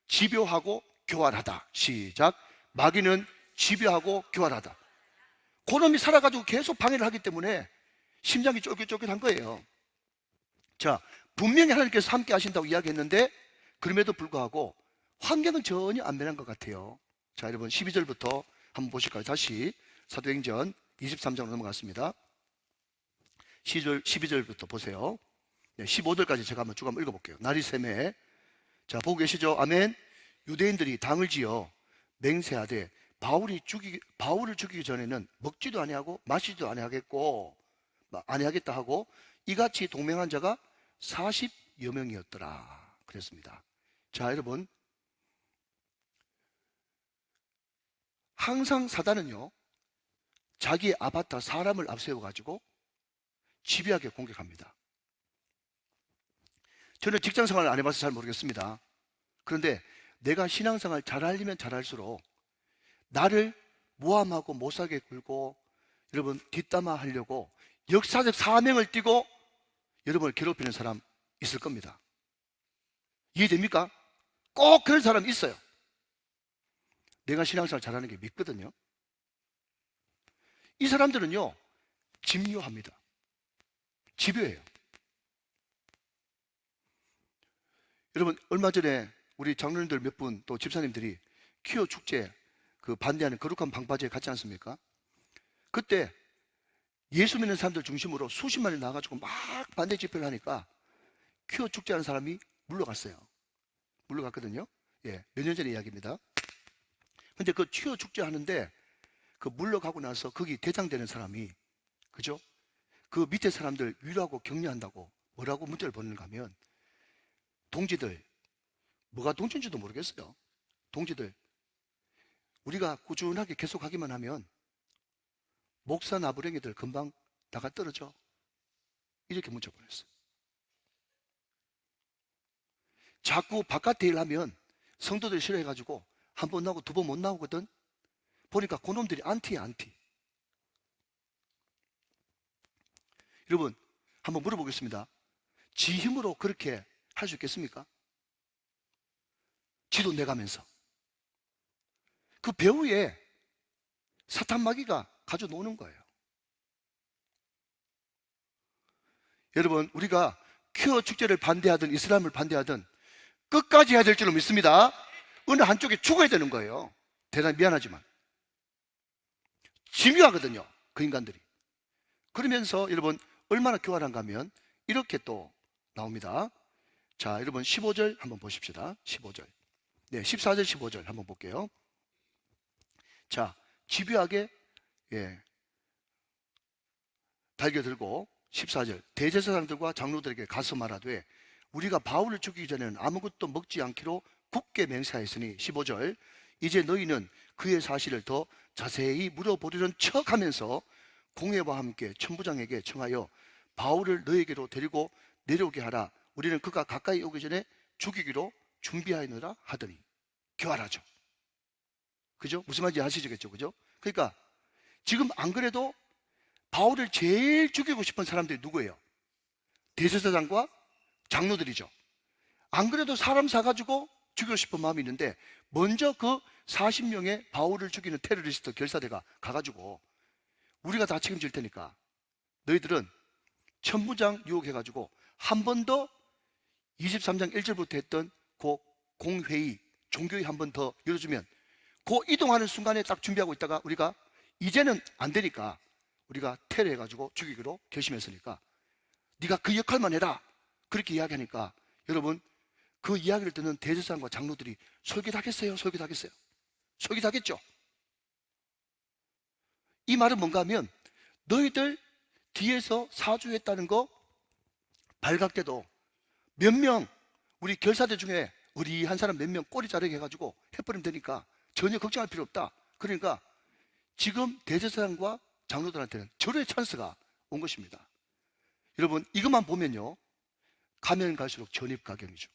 집요하고 교활하다. 시작. 마귀는 집요하고 교활하다. 그놈이 살아가지고 계속 방해를 하기 때문에 심장이 쫄깃쫄깃한 거예요. 자, 분명히 하나님께서 함께 하신다고 이야기했는데 그럼에도 불구하고 환경은 전혀 안 변한 것 같아요. 자, 여러분 12절부터 한번 보실까요? 다시 사도행전 23장으로 넘어갔습니다. 12절부터 보세요. 15절까지 제가 한번 쭉 한번 읽어볼게요. 날이 새매. 자, 보고 계시죠? 아멘. 유대인들이 당을 지어 맹세하되 바울을 죽이기 전에는 먹지도 아니하고 마시지도 아니하겠다 하고 이같이 동맹한 자가 40여 명이었더라 그랬습니다. 자, 여러분 항상 사단은요 자기의 아바타 사람을 앞세워 가지고 집요하게 공격합니다. 저는 직장생활을 안 해봐서 잘 모르겠습니다. 그런데 내가 신앙생활 잘하려면 잘할수록 나를 모함하고 못살게 굴고 여러분 뒷담화 하려고 역사적 사명을 띠고 여러분을 괴롭히는 사람 있을 겁니다. 이해됩니까? 꼭 그런 사람이 있어요. 내가 신앙생활 잘하는 게 믿거든요. 이 사람들은요 집요합니다. 집요해요. 여러분 얼마 전에 우리 장로님들 몇 분 또 집사님들이 퀴어 축제 그 반대하는 거룩한 방파제에 갔지 않습니까? 그때 예수 믿는 사람들 중심으로 수십만이 나와가지고 막 반대 집회를 하니까 퀴어 축제하는 사람이 물러갔어요. 물러갔거든요. 예, 몇 년 전의 이야기입니다. 근데 그 퀴어 축제 하는데 그 물러가고 나서 거기 대장되는 사람이 그죠? 그 밑에 사람들 위로하고 격려한다고 뭐라고 문자를 보내는가 하면 동지들, 뭐가 동지인지도 모르겠어요. 동지들, 우리가 꾸준하게 계속하기만 하면 목사 나부랭이들 금방 나가 떨어져. 이렇게 문자 보냈어요. 자꾸 바깥에 일하면 성도들 싫어해가지고 한 번 나오고 두 번 못 나오거든. 보니까 그놈들이 안티야, 안티. 여러분 한번 물어보겠습니다. 지 힘으로 그렇게 할 수 있겠습니까? 지도 내가면서 그 배후에 사탄 마귀가 가져 노는 거예요. 여러분 우리가 퀴어 축제를 반대하든 이슬람을 반대하든 끝까지 해야 될 줄로 믿습니다. 어느 한쪽에 죽어야 되는 거예요. 대단히 미안하지만 집요하거든요 그 인간들이. 그러면서 여러분 얼마나 교활한가 하면 이렇게 또 나옵니다. 자, 여러분 15절 한번 보십시다. 15절. 네, 14절 15절 한번 볼게요. 자, 집요하게 달겨들고 14절 대제사장들과 장로들에게 가서 말하되 우리가 바울을 죽이기 전에는 아무것도 먹지 않기로 굳게 맹세하였으니 15절 이제 너희는 그의 사실을 더 자세히 물어보려는 척하면서 공회와 함께 천부장에게 청하여 바울을 너희에게로 데리고 내려오게 하라. 우리는 그가 가까이 오기 전에 죽이기로 준비하였느라 하더니. 교활하죠. 그죠? 무슨 말인지 아시겠죠? 그죠? 그러니까 지금 안 그래도 바울을 제일 죽이고 싶은 사람들이 누구예요? 대제사장과 장로들이죠. 안 그래도 사람 사가지고 죽이고 싶은 마음이 있는데 먼저 그 40명의 바울을 죽이는 테러리스트 결사대가 가가지고 우리가 다 책임질 테니까 너희들은 천부장 유혹해가지고 한 번 더 23장 1절부터 했던 그 공회의 종교회 한 번 더 열어주면 그 이동하는 순간에 딱 준비하고 있다가 우리가 이제는 안 되니까 우리가 테러해가지고 죽이기로 결심했으니까 네가 그 역할만 해라 그렇게 이야기하니까 여러분 그 이야기를 듣는 대제사장과 장로들이 솔깃하겠어요? 솔깃하겠어요? 솔깃하겠죠? 이 말은 뭔가 하면 너희들 뒤에서 사주했다는 거 발각돼도 몇 명, 우리 결사대 중에 의리한 사람 몇 명 꼬리 자르게 해가지고 해버리면 되니까 전혀 걱정할 필요 없다. 그러니까 지금 대제사장과 장로들한테는 절호의 찬스가 온 것입니다. 여러분, 이것만 보면요, 가면 갈수록 전입가경이죠.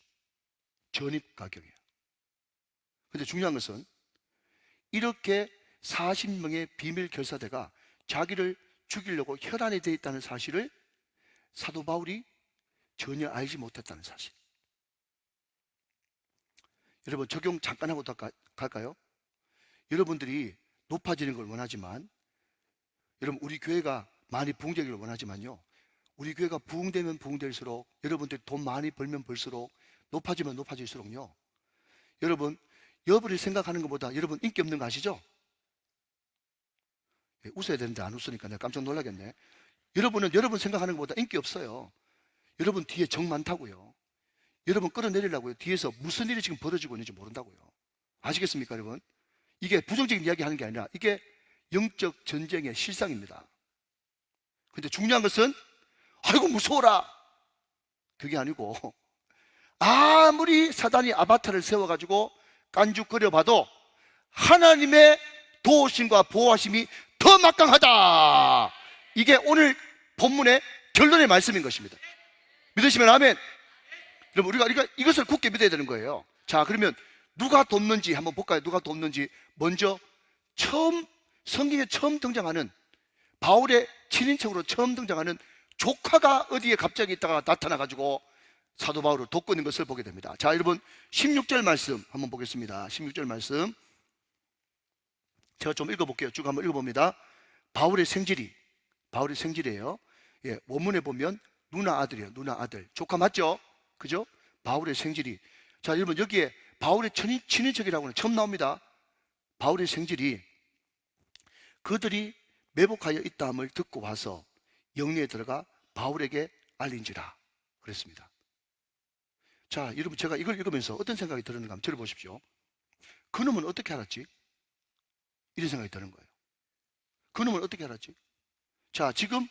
전입가경이에요. 근데 중요한 것은 이렇게 40명의 비밀 결사대가 자기를 죽이려고 혈안이 되어 있다는 사실을 사도 바울이 전혀 알지 못했다는 사실. 여러분, 적용 잠깐 하고 갈까요? 여러분들이 높아지는 걸 원하지만, 여러분, 우리 교회가 많이 부흥되기를 원하지만요, 우리 교회가 부흥되면 부흥될수록, 여러분들이 돈 많이 벌면 벌수록, 높아지면 높아질수록요, 여러분, 여러분이 생각하는 것보다 여러분 인기 없는 거 아시죠? 웃어야 되는데 안 웃으니까 내가 깜짝 놀라겠네. 여러분은 여러분 생각하는 것보다 인기 없어요. 여러분 뒤에 정 많다고요. 여러분 끌어내리려고요. 뒤에서 무슨 일이 지금 벌어지고 있는지 모른다고요. 아시겠습니까, 여러분? 이게 부정적인 이야기 하는 게 아니라 이게 영적 전쟁의 실상입니다. 근데 중요한 것은 아이고 무서워라, 그게 아니고, 아무리 사단이 아바타를 세워가지고 깐죽거려 봐도 하나님의 도우심과 보호하심이 더 막강하다. 이게 오늘 본문의 결론의 말씀인 것입니다. 믿으시면 아멘. 여러분, 우리가 이것을 굳게 믿어야 되는 거예요. 자, 그러면 누가 돕는지 한번 볼까요? 누가 돕는지. 먼저 성경에 처음 등장하는, 바울의 친인척으로 처음 등장하는 조카가 어디에 갑자기 있다가 나타나가지고 사도 바울을 돕고 있는 것을 보게 됩니다. 자, 여러분 16절 말씀 한번 보겠습니다. 16절 말씀 제가 좀 읽어볼게요. 쭉 한번 읽어봅니다. 바울의 생질이에요. 예, 원문에 보면 누나 아들이에요. 누나 아들. 조카 맞죠? 그죠? 바울의 생질이. 자, 여러분, 여기에 바울의 친인척이라고는 처음 나옵니다. 바울의 생질이 그들이 매복하여 있다함을 듣고 와서 영리에 들어가 바울에게 알린지라 그랬습니다. 자, 여러분, 제가 이걸 읽으면서 어떤 생각이 들었는가 한번 들어보십시오. 그놈은 어떻게 알았지? 이런 생각이 드는 거예요. 그놈은 어떻게 알았지? 자, 지금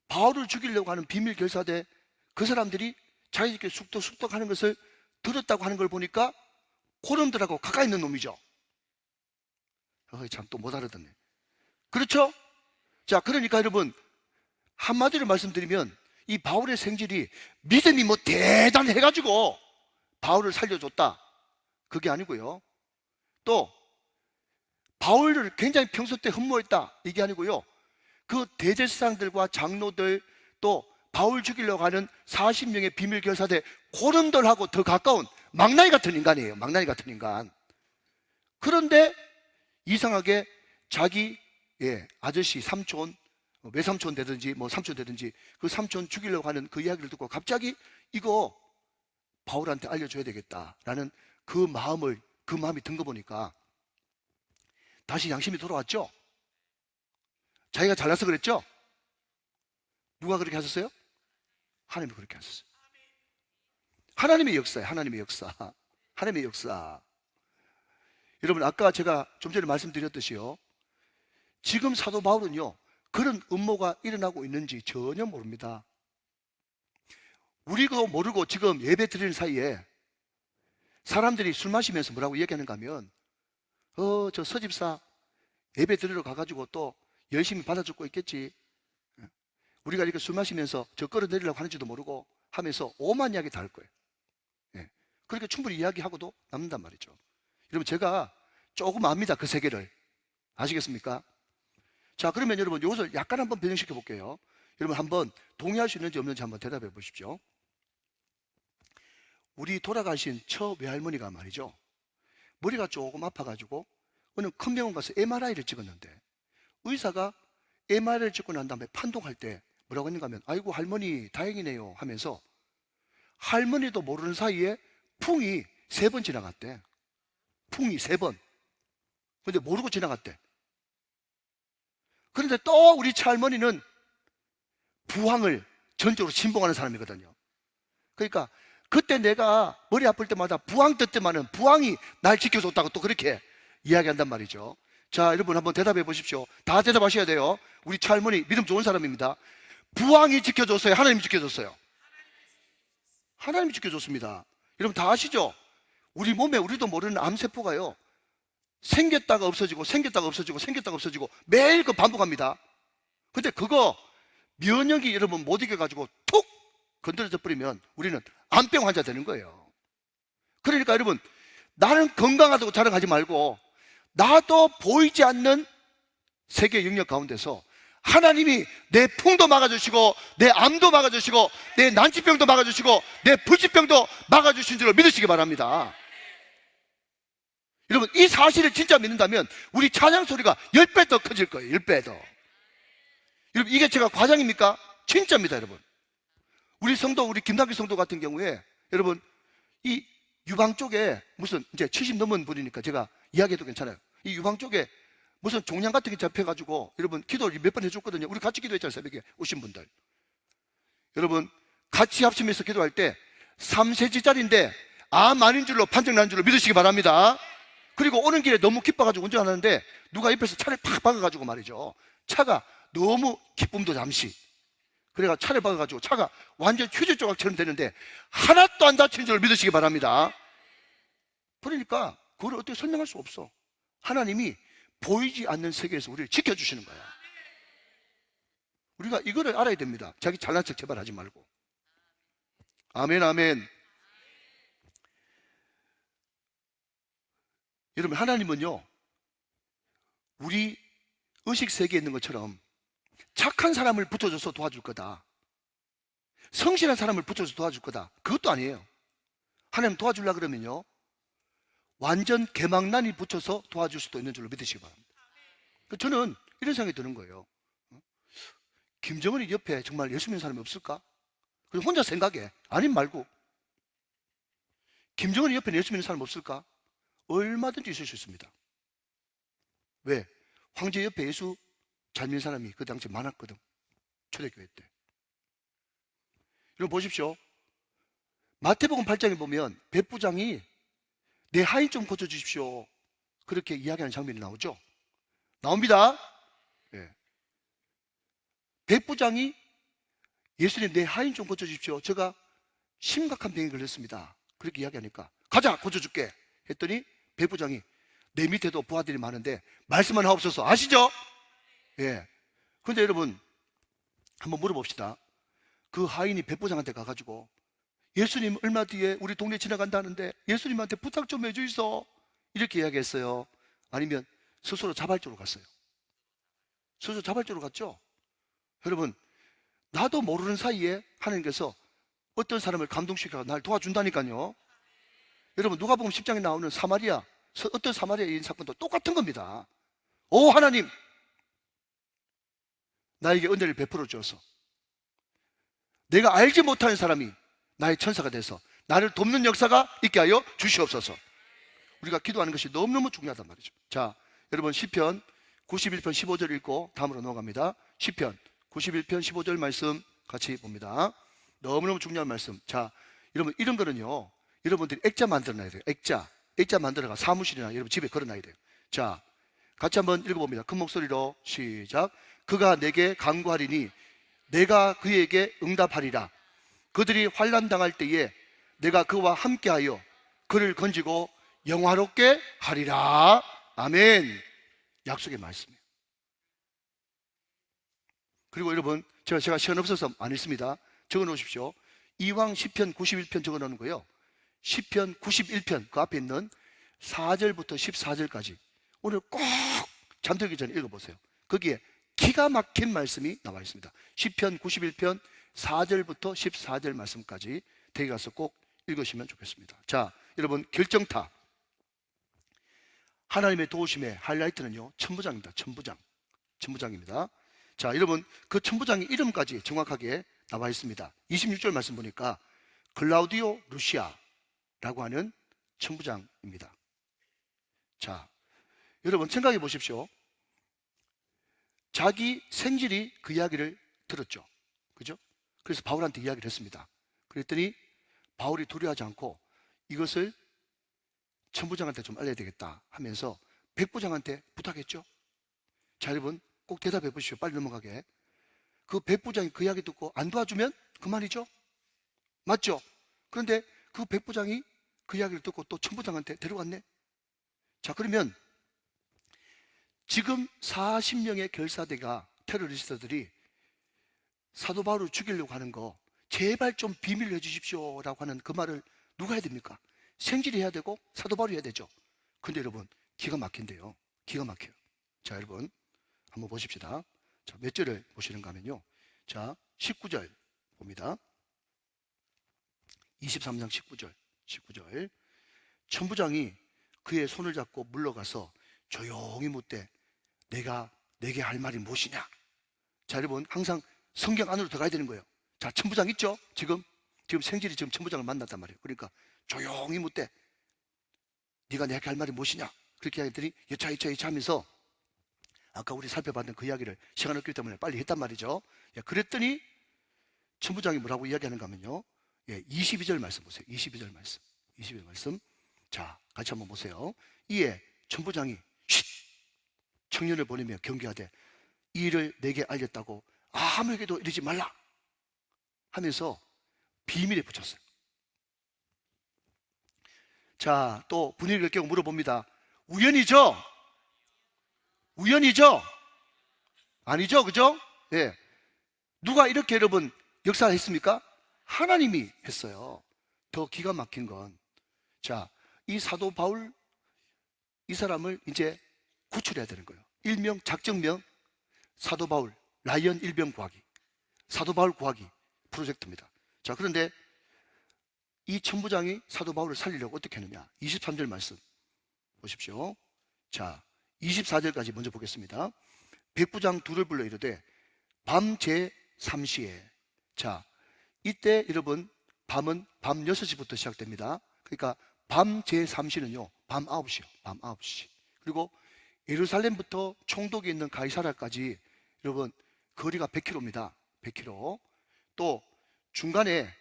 바울을 죽이려고 하는 비밀 결사대 그 사람들이 자기들끼리 쑥덕쑥덕 하는 것을 들었다고 하는 걸 보니까 그놈들하고 가까이 있는 놈이죠. 참 또 못 알아듣네. 그렇죠? 자, 그러니까 여러분, 한마디로 말씀드리면 이 바울의 생질이 믿음이 뭐 대단해가지고 바울을 살려줬다, 그게 아니고요. 또 바울을 굉장히 평소 때 흠모했다, 이게 아니고요. 그 대제사장들과 장로들, 또 바울 죽이려고 하는 40명의 비밀 결사대 그놈들하고 더 가까운 망나니 같은 인간이에요. 망나니 같은 인간. 그런데 이상하게 자기 아저씨, 삼촌, 외삼촌 되든지 뭐 삼촌 되든지 그 삼촌 죽이려고 하는 그 이야기를 듣고 갑자기 이거 바울한테 알려줘야 되겠다라는 그 마음이 든 거 보니까 다시 양심이 돌아왔죠. 자기가 잘나서 그랬죠. 누가 그렇게 하셨어요? 하나님이 그렇게 하셨어요. 하나님의 역사예요. 하나님의 역사. 하나님의 역사. 여러분, 아까 제가 좀 전에 말씀드렸듯이요, 지금 사도 바울은요, 그런 음모가 일어나고 있는지 전혀 모릅니다. 우리도 모르고 지금 예배 드리는 사이에 사람들이 술 마시면서 뭐라고 얘기하는가 하면 저 서집사 예배 드리러 가가지고 또 열심히 받아 적고 있겠지, 우리가 이렇게 술 마시면서 저 끌어내리려고 하는지도 모르고 하면서 오만 이야기 다 할 거예요. 그렇게 충분히 이야기하고도 남는단 말이죠. 여러분, 제가 조금 압니다, 그 세계를. 아시겠습니까? 자, 그러면 여러분, 이것을 약간 한번 변형시켜 볼게요. 여러분, 한번 동의할 수 있는지 없는지 한번 대답해 보십시오. 우리 돌아가신 처 외할머니가 말이죠, 머리가 조금 아파가지고 어느 큰 병원 가서 MRI를 찍었는데, 의사가 MRI를 찍고 난 다음에 판독할 때 뭐라고 했는가 하면, 아이고 할머니 다행이네요 하면서 할머니도 모르는 사이에 풍이 3번 지나갔대. 풍이 3번. 근데 모르고 지나갔대. 그런데 또 우리 차할머니는 부항을 전적으로 신봉하는 사람이거든요. 그러니까 그때 내가 머리 아플 때마다 부항 떴더만은 부항이 날 지켜줬다고 또 그렇게 이야기한단 말이죠. 자, 여러분 한번 대답해 보십시오. 다 대답하셔야 돼요. 우리 차할머니 믿음 좋은 사람입니다. 부왕이 지켜줬어요? 하나님이 지켜줬어요? 하나님이 지켜줬습니다. 여러분 다 아시죠? 우리 몸에 우리도 모르는 암세포가요, 생겼다가 없어지고 생겼다가 없어지고 생겼다가 없어지고 매일 그 반복합니다. 근데 그거 면역이 여러분 못 이겨가지고 툭 건드려져 버리면 우리는 암병 환자 되는 거예요. 그러니까 여러분, 나는 건강하다고 자랑하지 말고 나도 보이지 않는 세계 영역 가운데서 하나님이 내 풍도 막아주시고 내 암도 막아주시고 내 난치병도 막아주시고 내 불치병도 막아주신 줄로 믿으시기 바랍니다. 여러분, 이 사실을 진짜 믿는다면 우리 찬양 소리가 10배 더 커질 거예요. 10배 더. 여러분, 이게 제가 과장입니까? 진짜입니다. 여러분, 우리 성도, 우리 김남기 성도 같은 경우에 여러분, 이 유방 쪽에 무슨 이제 70 넘은 분이니까 제가 이야기해도 괜찮아요. 이 유방 쪽에 무슨 종양 같은 게 잡혀가지고 여러분 기도를 몇 번 해줬거든요. 우리 같이 기도했잖아요. 새벽에 오신 분들. 여러분, 같이 합심해서 기도할 때 3cm짜리인데 암 아닌 줄로 판정 난 줄로 믿으시기 바랍니다. 그리고 오는 길에 너무 기뻐가지고 운전하는데 누가 옆에서 차를 팍 박아가지고 말이죠, 차가 너무 기쁨도 잠시, 그래가 차를 박아가지고 차가 완전 휴지 조각처럼 되는데 하나도 안 다친 줄 믿으시기 바랍니다. 그러니까 그걸 어떻게 설명할 수 없어. 하나님이 보이지 않는 세계에서 우리를 지켜주시는 거야. 우리가 이거를 알아야 됩니다. 자기 잘난 척 제발 하지 말고. 아멘, 아멘. 여러분, 하나님은요, 우리 의식 세계에 있는 것처럼 착한 사람을 붙여줘서 도와줄 거다, 성실한 사람을 붙여줘서 도와줄 거다, 그것도 아니에요. 하나님 도와주려고 그러면요, 완전 개망난이 붙여서 도와줄 수도 있는 줄로 믿으시기 바랍니다. 저는 이런 생각이 드는 거예요. 김정은이 옆에 정말 예수 믿는 사람이 없을까? 그냥 혼자 생각해. 아님 말고. 김정은이 옆에 예수 믿는 사람 없을까? 얼마든지 있을 수 있습니다. 왜? 황제 옆에 예수 잘 믿는 사람이 그 당시 많았거든. 초대교회 때. 여러분 보십시오. 마태복음 8장에 보면 백부장이 내 하인 좀 고쳐주십시오, 그렇게 이야기하는 장면이 나오죠. 나옵니다. 예. 백부장이 예수님 내 하인 좀 고쳐주십시오, 제가 심각한 병에 걸렸습니다, 그렇게 이야기하니까 가자 고쳐줄게 했더니 백부장이 내 밑에도 부하들이 많은데 말씀만 하옵소서. 아시죠? 예. 근데 여러분 한번 물어봅시다. 그 하인이 백부장한테 가가지고 예수님 얼마 뒤에 우리 동네 지나간다는데 예수님한테 부탁 좀 해주이소, 이렇게 이야기했어요? 아니면 스스로 자발적으로 갔어요? 스스로 자발적으로 갔죠. 여러분, 나도 모르는 사이에 하나님께서 어떤 사람을 감동시켜서 날 도와준다니까요. 여러분, 누가복음 10장에 나오는 사마리아, 어떤 사마리아인 사건도 똑같은 겁니다. 오 하나님, 나에게 은혜를 베풀어 주어서 내가 알지 못하는 사람이 나의 천사가 돼서 나를 돕는 역사가 있게 하여 주시옵소서. 우리가 기도하는 것이 너무너무 중요하단 말이죠. 자, 여러분 시편 91편 15절 읽고 다음으로 넘어갑니다. 시편 91편 15절 말씀 같이 봅니다. 너무너무 중요한 말씀. 자, 여러분 이런 거는요, 여러분들이 액자 만들어놔야 돼요. 액자 만들어가 사무실이나 여러분 집에 걸어놔야 돼요. 자, 같이 한번 읽어봅니다. 큰 목소리로 시작. 그가 내게 간구하리니 내가 그에게 응답하리라. 그들이 환난 당할 때에 내가 그와 함께하여 그를 건지고 영화롭게 하리라. 아멘. 약속의 말씀이에요. 그리고 여러분, 제가 시간 없어서 안 읽습니다. 적어 놓으십시오. 이왕 시편 91편 적어 놓는 거요, 시편 91편 그 앞에 있는 4절부터 14절까지 오늘 꼭 잠들기 전에 읽어보세요. 거기에 기가 막힌 말씀이 나와 있습니다. 시편 91편 4절부터 14절 말씀까지 댁에 가서 꼭 읽으시면 좋겠습니다. 자, 여러분 결정타, 하나님의 도우심의 하이라이트는요, 천부장입니다. 천부장입니다. 자, 여러분 그 천부장의 이름까지 정확하게 나와 있습니다. 26절 말씀 보니까 글라우디오 루시아라고 하는 천부장입니다. 자, 여러분 생각해 보십시오. 자기 생질이 그 이야기를 들었죠. 그죠? 그래서 바울한테 이야기를 했습니다. 그랬더니 바울이 두려워하지 않고 이것을 천부장한테 좀 알려야 되겠다 하면서 백부장한테 부탁했죠. 자, 여러분 꼭 대답해 보십시오. 빨리 넘어가게. 그 백부장이 그 이야기 듣고 안 도와주면 그만이죠. 맞죠? 그런데 그 백부장이 그 이야기를 듣고 또 천부장한테 데려갔네. 자, 그러면 지금 40명의 결사대가 테러리스트들이 사도 바울을 죽이려고 하는 거 제발 좀 비밀로 해주십시오 라고 하는 그 말을 누가 해야 됩니까? 생질이 해야 되고 사도 바울이 해야 되죠. 근데 여러분 기가 막힌데요. 기가 막혀요. 자, 여러분 한번 보십시다. 자, 몇 절을 보시는가 하면요, 자 19절 봅니다. 23장 19절 천부장이 그의 손을 잡고 물러가서 조용히 묻되 내가 내게 할 말이 무엇이냐. 자, 여러분 항상 성경 안으로 들어가야 되는 거예요. 자, 천부장 있죠? 지금 생질이 지금 천부장을 만났단 말이에요. 그러니까 조용히 묻되 네가 내게 할 말이 무엇이냐. 그렇게 하더니 여차 하면서 아까 우리 살펴봤던 그 이야기를 시간 없기 때문에 빨리 했단 말이죠. 예, 그랬더니 천부장이 뭐라고 이야기하는가 하면요, 예, 22절 말씀 보세요. 22절 말씀. 자, 같이 한번 보세요. 이에 천부장이 쉿! 청년을 보내며 경계하되 이 일을 내게 알렸다고 아무에게도 이러지 말라 하면서 비밀에 붙였어요. 자, 또 분위기를 깨고 물어봅니다. 우연이죠? 아니죠, 그죠? 예. 누가 이렇게 여러분 역사를 했습니까? 하나님이 했어요. 더 기가 막힌 건, 자, 이 사도 바울, 이 사람을 이제 구출해야 되는 거예요. 일명 작정명 사도 바울 라이언 일병 구하기, 사도 바울 구하기 프로젝트입니다. 자, 그런데 이 천부장이 사도 바울을 살리려고 어떻게 했느냐. 23절 말씀 보십시오. 자, 24절까지 먼저 보겠습니다. 백부장 둘을 불러 이르되 밤 제3시에, 자, 이때 여러분 밤은 밤 6시부터 시작됩니다. 그러니까 밤 제3시는요 밤 9시요. 밤 9시. 그리고 예루살렘부터 총독이 있는 가이사랴까지 여러분 거리가 100km입니다. 100km. 또 중간에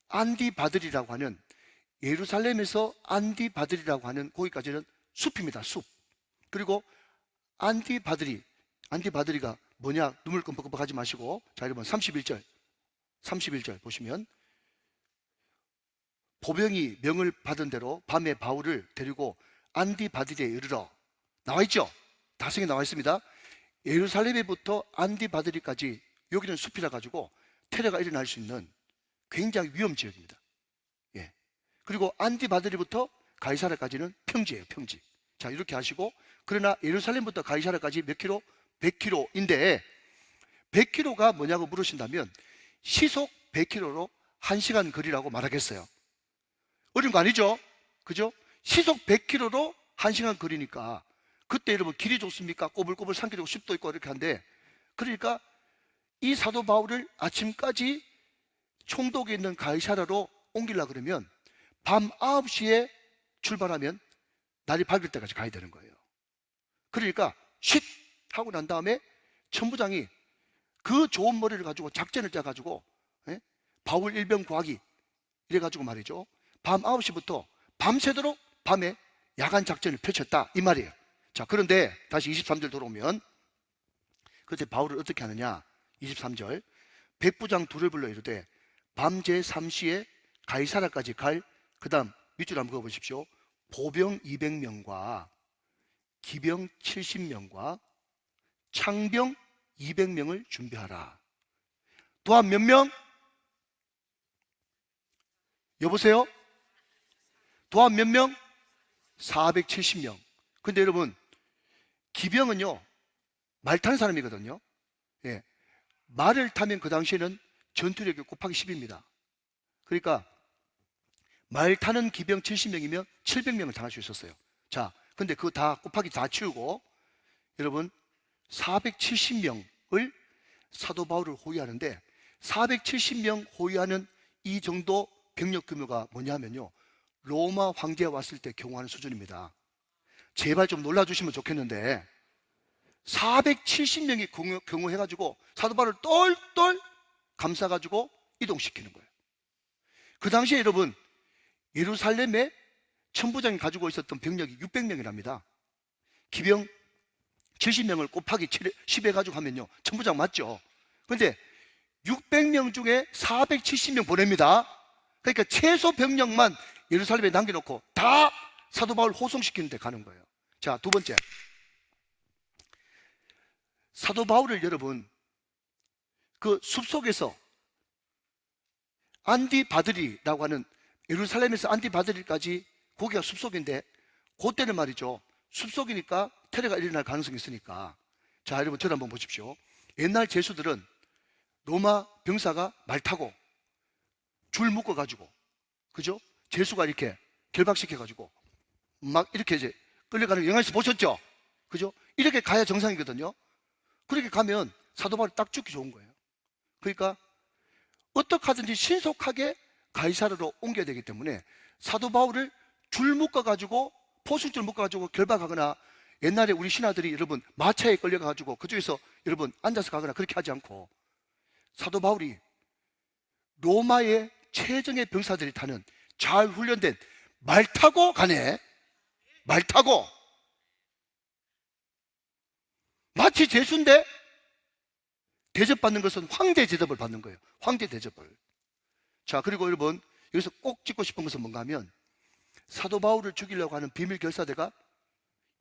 안디바들이라고 하는, 예루살렘에서 안디바들이라고 하는 거기까지는 숲입니다. 숲. 그리고 안디바들이가 뭐냐, 눈물 끔뻑끔뻑 하지 마시고, 자, 여러분 31절 보시면 보병이 명을 받은 대로 밤에 바울을 데리고 안디바들에 이르러, 나와있죠? 다성에 나와 있습니다. 예루살렘에부터 안디바드리까지, 여기는 숲이라 가지고 테러가 일어날 수 있는 굉장히 위험 지역입니다. 예. 그리고 안디바드리부터 가이사랴까지는 평지예요, 평지. 자, 이렇게 하시고, 그러나 예루살렘부터 가이사랴까지 몇 킬로? 100km인데 100km가 뭐냐고 물으신다면 시속 100km로 1시간 거리라고 말하겠어요. 어려운 거 아니죠? 그죠? 시속 100km로 1시간 거리니까 그때 여러분 길이 좋습니까? 꼬불꼬불 산길이고 숲도 있고 이렇게 한데, 그러니까 이 사도 바울을 아침까지 총독에 있는 가이사랴로 옮기려고 그러면 밤 9시에 출발하면 날이 밝을 때까지 가야 되는 거예요. 그러니까 쉿! 하고 난 다음에 천부장이 그 좋은 머리를 가지고 작전을 짜가지고, 예? 바울 일병 구하기 이래가지고 말이죠, 밤 9시부터 밤새도록 밤에 야간 작전을 펼쳤다 이 말이에요. 자, 그런데 다시 23절 돌아오면 그때 바울을 어떻게 하느냐. 23절 백부장 둘을 불러 이르되 밤 제3시에 가이사랴까지 갈, 그 다음 밑줄 한번 그어보십시오. 보병 200명과 기병 70명과 창병 200명을 준비하라. 또한 몇 명? 여보세요? 또한 몇 명? 470명. 근데 여러분 기병은요 말 타는 사람이거든요. 예. 말을 타면 그 당시에는 전투력이 곱하기 10입니다. 그러니까 말 타는 기병 70명이면 700명을 당할 수 있었어요. 자, 근데 그거 다 곱하기 다 치우고 여러분 470명을 사도 바울을 호위하는데, 470명 호위하는 이 정도 병력 규모가 뭐냐면요, 로마 황제가 왔을 때 경호하는 수준입니다. 제발 좀 놀라주시면 좋겠는데 470명이 경호해가지고 사도 바울을 똘똘 감싸가지고 이동시키는 거예요. 그 당시에 여러분 예루살렘에 천부장이 가지고 있었던 병력이 600명이랍니다. 기병 70명을 곱하기 10 해가지고 하면요, 천부장 맞죠? 근데 600명 중에 470명 보냅니다. 그러니까 최소 병력만 예루살렘에 남겨놓고 다 사도 바울 호송시키는 데 가는 거예요. 자, 두 번째, 사도 바울을 여러분 그 숲속에서 안디바드리라고 하는, 예루살렘에서 안디바드리까지 거기가 숲속인데, 그때는 말이죠, 숲속이니까 테러가 일어날 가능성이 있으니까. 자, 여러분 저를 한번 보십시오. 옛날 제수들은 로마 병사가 말 타고 줄 묶어 가지고, 그죠? 제수가 이렇게 결박시켜 가지고 막 이렇게 이제 끌려가는 영화에서 보셨죠? 그죠? 이렇게 가야 정상이거든요. 그렇게 가면 사도 바울이 딱 죽기 좋은 거예요. 그러니까 어떻게 하든지 신속하게 가이사르로 옮겨야 되기 때문에 사도 바울을 줄 묶어 가지고, 포승줄 묶어 가지고 결박하거나, 옛날에 우리 신하들이 여러분 마차에 끌려가 가지고 그쪽에서 여러분 앉아서 가거나 그렇게 하지 않고, 사도 바울이 로마의 최정예 병사들이 타는 잘 훈련된 말 타고 가네. 말 타고. 마치 제수인데 대접받는 것은 황제 대접을 받는 거예요. 황제 대접을. 자, 그리고 여러분 여기서 꼭 짚고 싶은 것은 뭔가 하면, 사도 바울을 죽이려고 하는 비밀 결사대가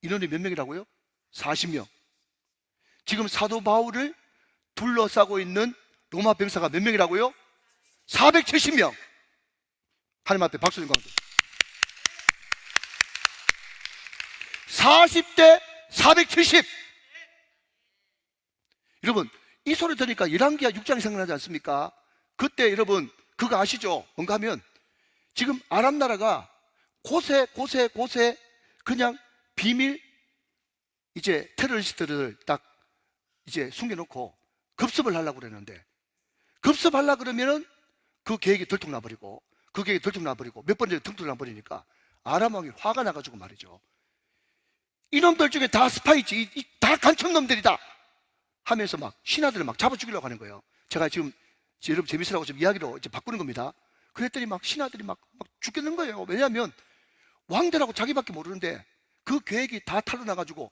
인원이 몇 명이라고요? 40명. 지금 사도 바울을 둘러싸고 있는 로마 병사가 몇 명이라고요? 470명. 하나님 앞에 박수 좀 가면 40대 470. 여러분 이 소리 들으니까 열왕기하 6장이 생각나지 않습니까? 그때 여러분 그거 아시죠? 뭔가 하면 지금 아람 나라가 곳에 그냥 비밀 이제 테러리스트들을 딱 이제 숨겨놓고 급습을 하려고 그랬는데, 급습하려고 그러면은 그 계획이 들통나버리고, 그 계획이 들통나버리고 몇 번째 들통나버리니까 아람 왕이 화가 나가지고 말이죠, 이놈들 중에 다 스파이지, 다 간첩놈들이다 하면서 막 신하들을 막 잡아 죽이려고 하는 거예요. 제가 지금 여러분 재밌으라고 좀 이야기로 이제 바꾸는 겁니다. 그랬더니 막 신하들이 막 죽겠는 거예요. 왜냐하면 왕대라고 자기밖에 모르는데 그 계획이 다 탄로나가지고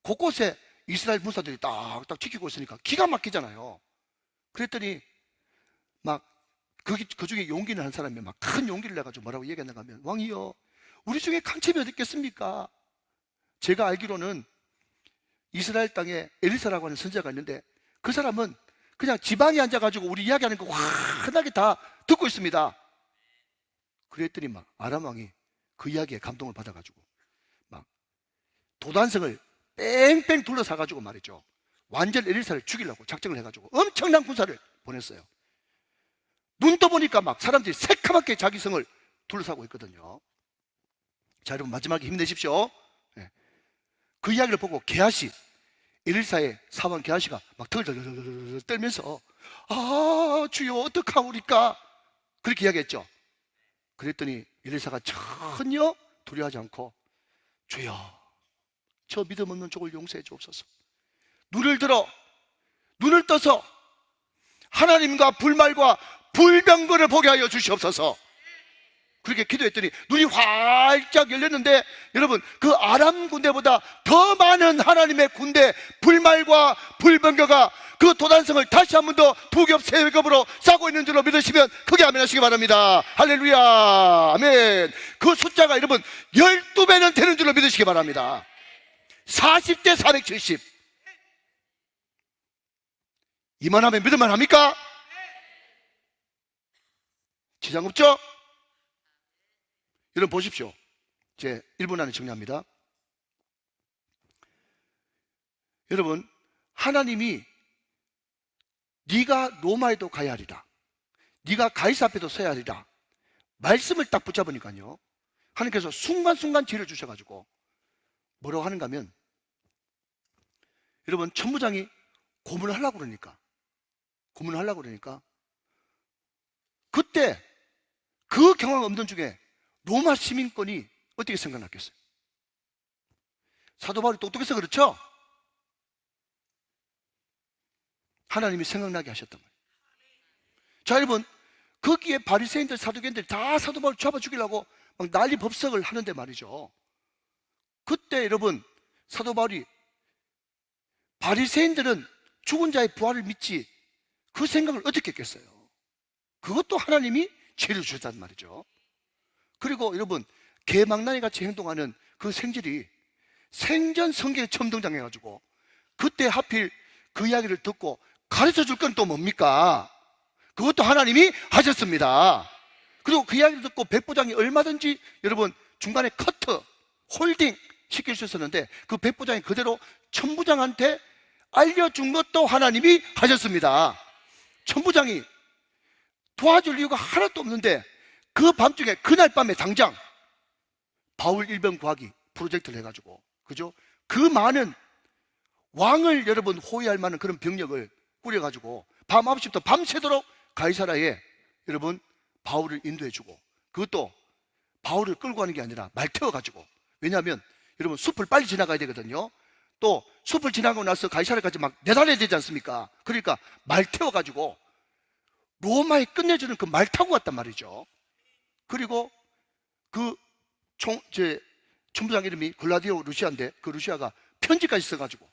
곳곳에 이스라엘 군사들이 딱딱 지키고 있으니까 기가 막히잖아요. 그랬더니 막 그 중에 용기는 한 사람이 막 큰 용기를 내가지고 뭐라고 얘기했는가 하면, 왕이여, 우리 중에 강첩이 어디 있겠습니까? 제가 알기로는 이스라엘 땅에 엘리사라고 하는 선지자가 있는데, 그 사람은 그냥 지방에 앉아가지고 우리 이야기하는 거 환하게 다 듣고 있습니다. 그랬더니 막 아람 왕이 그 이야기에 감동을 받아가지고 막 도단성을 뺑뺑 둘러싸가지고 말이죠, 완전 엘리사를 죽이려고 작정을 해가지고 엄청난 군사를 보냈어요. 눈 떠보니까 막 사람들이 새카맣게 자기 성을 둘러싸고 있거든요. 자, 여러분 마지막에 힘내십시오. 네. 그 이야기를 보고 게하시, 엘리사의 사원 게하시가 막 덜덜덜 떨면서 아 주여 어떡하오리까 그렇게 이야기했죠. 그랬더니 엘리사가 전혀 두려워하지 않고, 주여 저 믿음 없는 족을 용서해 주옵소서. 눈을 떠서 하나님과 불말과 불병거를 보게 하여 주시옵소서. 그렇게 기도했더니 눈이 활짝 열렸는데, 여러분 그 아람 군대보다 더 많은 하나님의 군대, 불말과 불병거가 그 도단성을 다시 한 번 더 두 겹 세 겹으로 싸고 있는 줄로 믿으시면 크게 아멘 하시기 바랍니다. 할렐루야, 아멘. 그 숫자가 여러분 12배는 되는 줄로 믿으시기 바랍니다. 40대 470. 이만하면 믿을만 합니까? 지장 없죠? 여러분 보십시오. 제 1분 안에 정리합니다. 여러분 하나님이 네가 로마에도 가야 하리라, 네가 가이사 앞에도 서야 하리라 말씀을 딱 붙잡으니까요, 하나님께서 순간순간 지혜를 주셔가지고 뭐라고 하는가 하면, 여러분 천부장이 고문을 하려고 그러니까 그때 그 경험 없는 중에 로마 시민권이 어떻게 생각났겠어요? 사도 바울이 똑똑해서 그렇죠? 하나님이 생각나게 하셨단 말이에요. 자, 여러분 거기에 바리새인들 사두개인들 다 사도 바울 잡아 죽이려고 막 난리 법석을 하는데 말이죠, 그때 여러분 사도 바울이 바리새인들은 죽은 자의 부활을 믿지 그 생각을 어떻게 했겠어요? 그것도 하나님이 죄를 주셨단 말이죠. 그리고 여러분, 개망나니 같이 행동하는 그 생질이 생전 성경에 처음 등장해가지고 그때 하필 그 이야기를 듣고 가르쳐 줄 건 또 뭡니까? 그것도 하나님이 하셨습니다. 그리고 그 이야기를 듣고 백부장이 얼마든지 여러분 중간에 커트, 홀딩 시킬 수 있었는데 그 백부장이 그대로 천부장한테 알려준 것도 하나님이 하셨습니다. 천부장이 도와줄 이유가 하나도 없는데 그 밤중에 그날 밤에 당장 바울 일병 구하기 프로젝트를 해가지고, 그죠? 그 많은 왕을 여러분 호위할 만한 그런 병력을 꾸려가지고 밤 9시부터 밤새도록 가이사라에 여러분 바울을 인도해주고, 그것도 바울을 끌고 가는 게 아니라 말 태워가지고, 왜냐하면 여러분 숲을 빨리 지나가야 되거든요. 또 숲을 지나고 나서 가이사라까지 막 내달려야 되지 않습니까? 그러니까 말 태워가지고 로마에 끝내주는 그 말 타고 갔단 말이죠. 그리고 그 총부장 이름이 글라디오 루시아인데 그 루시아가 편지까지 써가지고,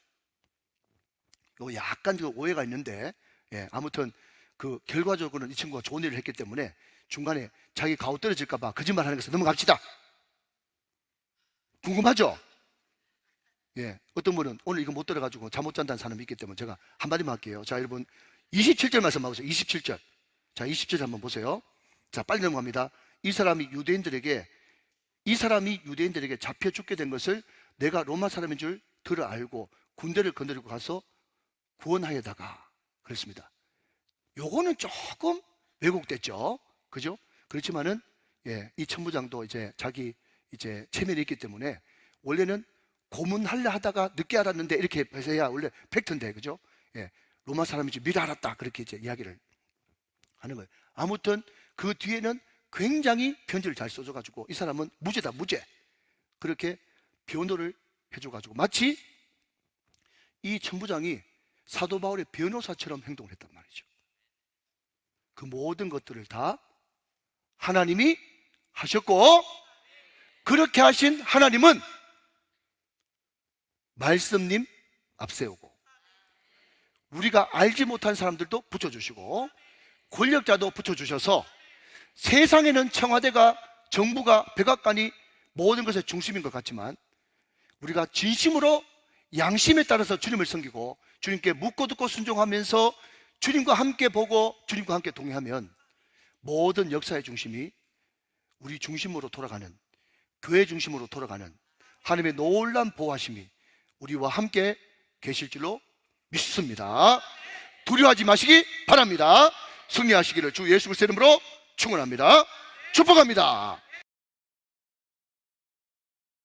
요 약간 그 오해가 있는데, 예, 아무튼 그 결과적으로는 이 친구가 좋은 일을 했기 때문에 중간에 자기 가오 떨어질까봐 거짓말 하는 것을 넘어갑시다. 궁금하죠? 예, 어떤 분은 오늘 이거 못 들어가지고 잠 못 잔다는 사람이 있기 때문에 제가 한마디만 할게요. 자, 여러분 27절 말씀 봐보세요. 27절. 자, 27절 한번 보세요. 자, 빨리 넘어갑니다. 이 사람이 유대인들에게 잡혀 죽게 된 것을 내가 로마 사람인 줄 들어 알고 군대를 거느리고 가서 구원하여다가 그랬습니다. 요거는 조금 왜곡됐죠. 그죠? 그렇지만은, 예, 이 천부장도 이제 자기 이제 체면이 있기 때문에 원래는 고문하려 하다가 늦게 알았는데 이렇게 해서야 원래 팩트인데, 그죠? 예, 로마 사람인지 미리 알았다. 그렇게 이제 이야기를 하는 거예요. 아무튼 그 뒤에는 굉장히 편지를 잘 써줘가지고 이 사람은 무죄다, 무죄. 그렇게 변호를 해줘가지고 마치 이 천부장이 사도 바울의 변호사처럼 행동을 했단 말이죠. 그 모든 것들을 다 하나님이 하셨고, 그렇게 하신 하나님은 말씀님 앞세우고 우리가 알지 못한 사람들도 붙여주시고 권력자도 붙여주셔서 세상에는 청와대가, 정부가, 백악관이 모든 것의 중심인 것 같지만 우리가 진심으로 양심에 따라서 주님을 섬기고 주님께 묻고 듣고 순종하면서 주님과 함께 보고 주님과 함께 동행하면 모든 역사의 중심이 우리 중심으로 돌아가는, 교회 중심으로 돌아가는 하나님의 놀라운 보호하심이 우리와 함께 계실 줄로 믿습니다. 두려워하지 마시기 바랍니다. 승리하시기를 주 예수 그리스도의 이름으로 축원합니다. 축복합니다.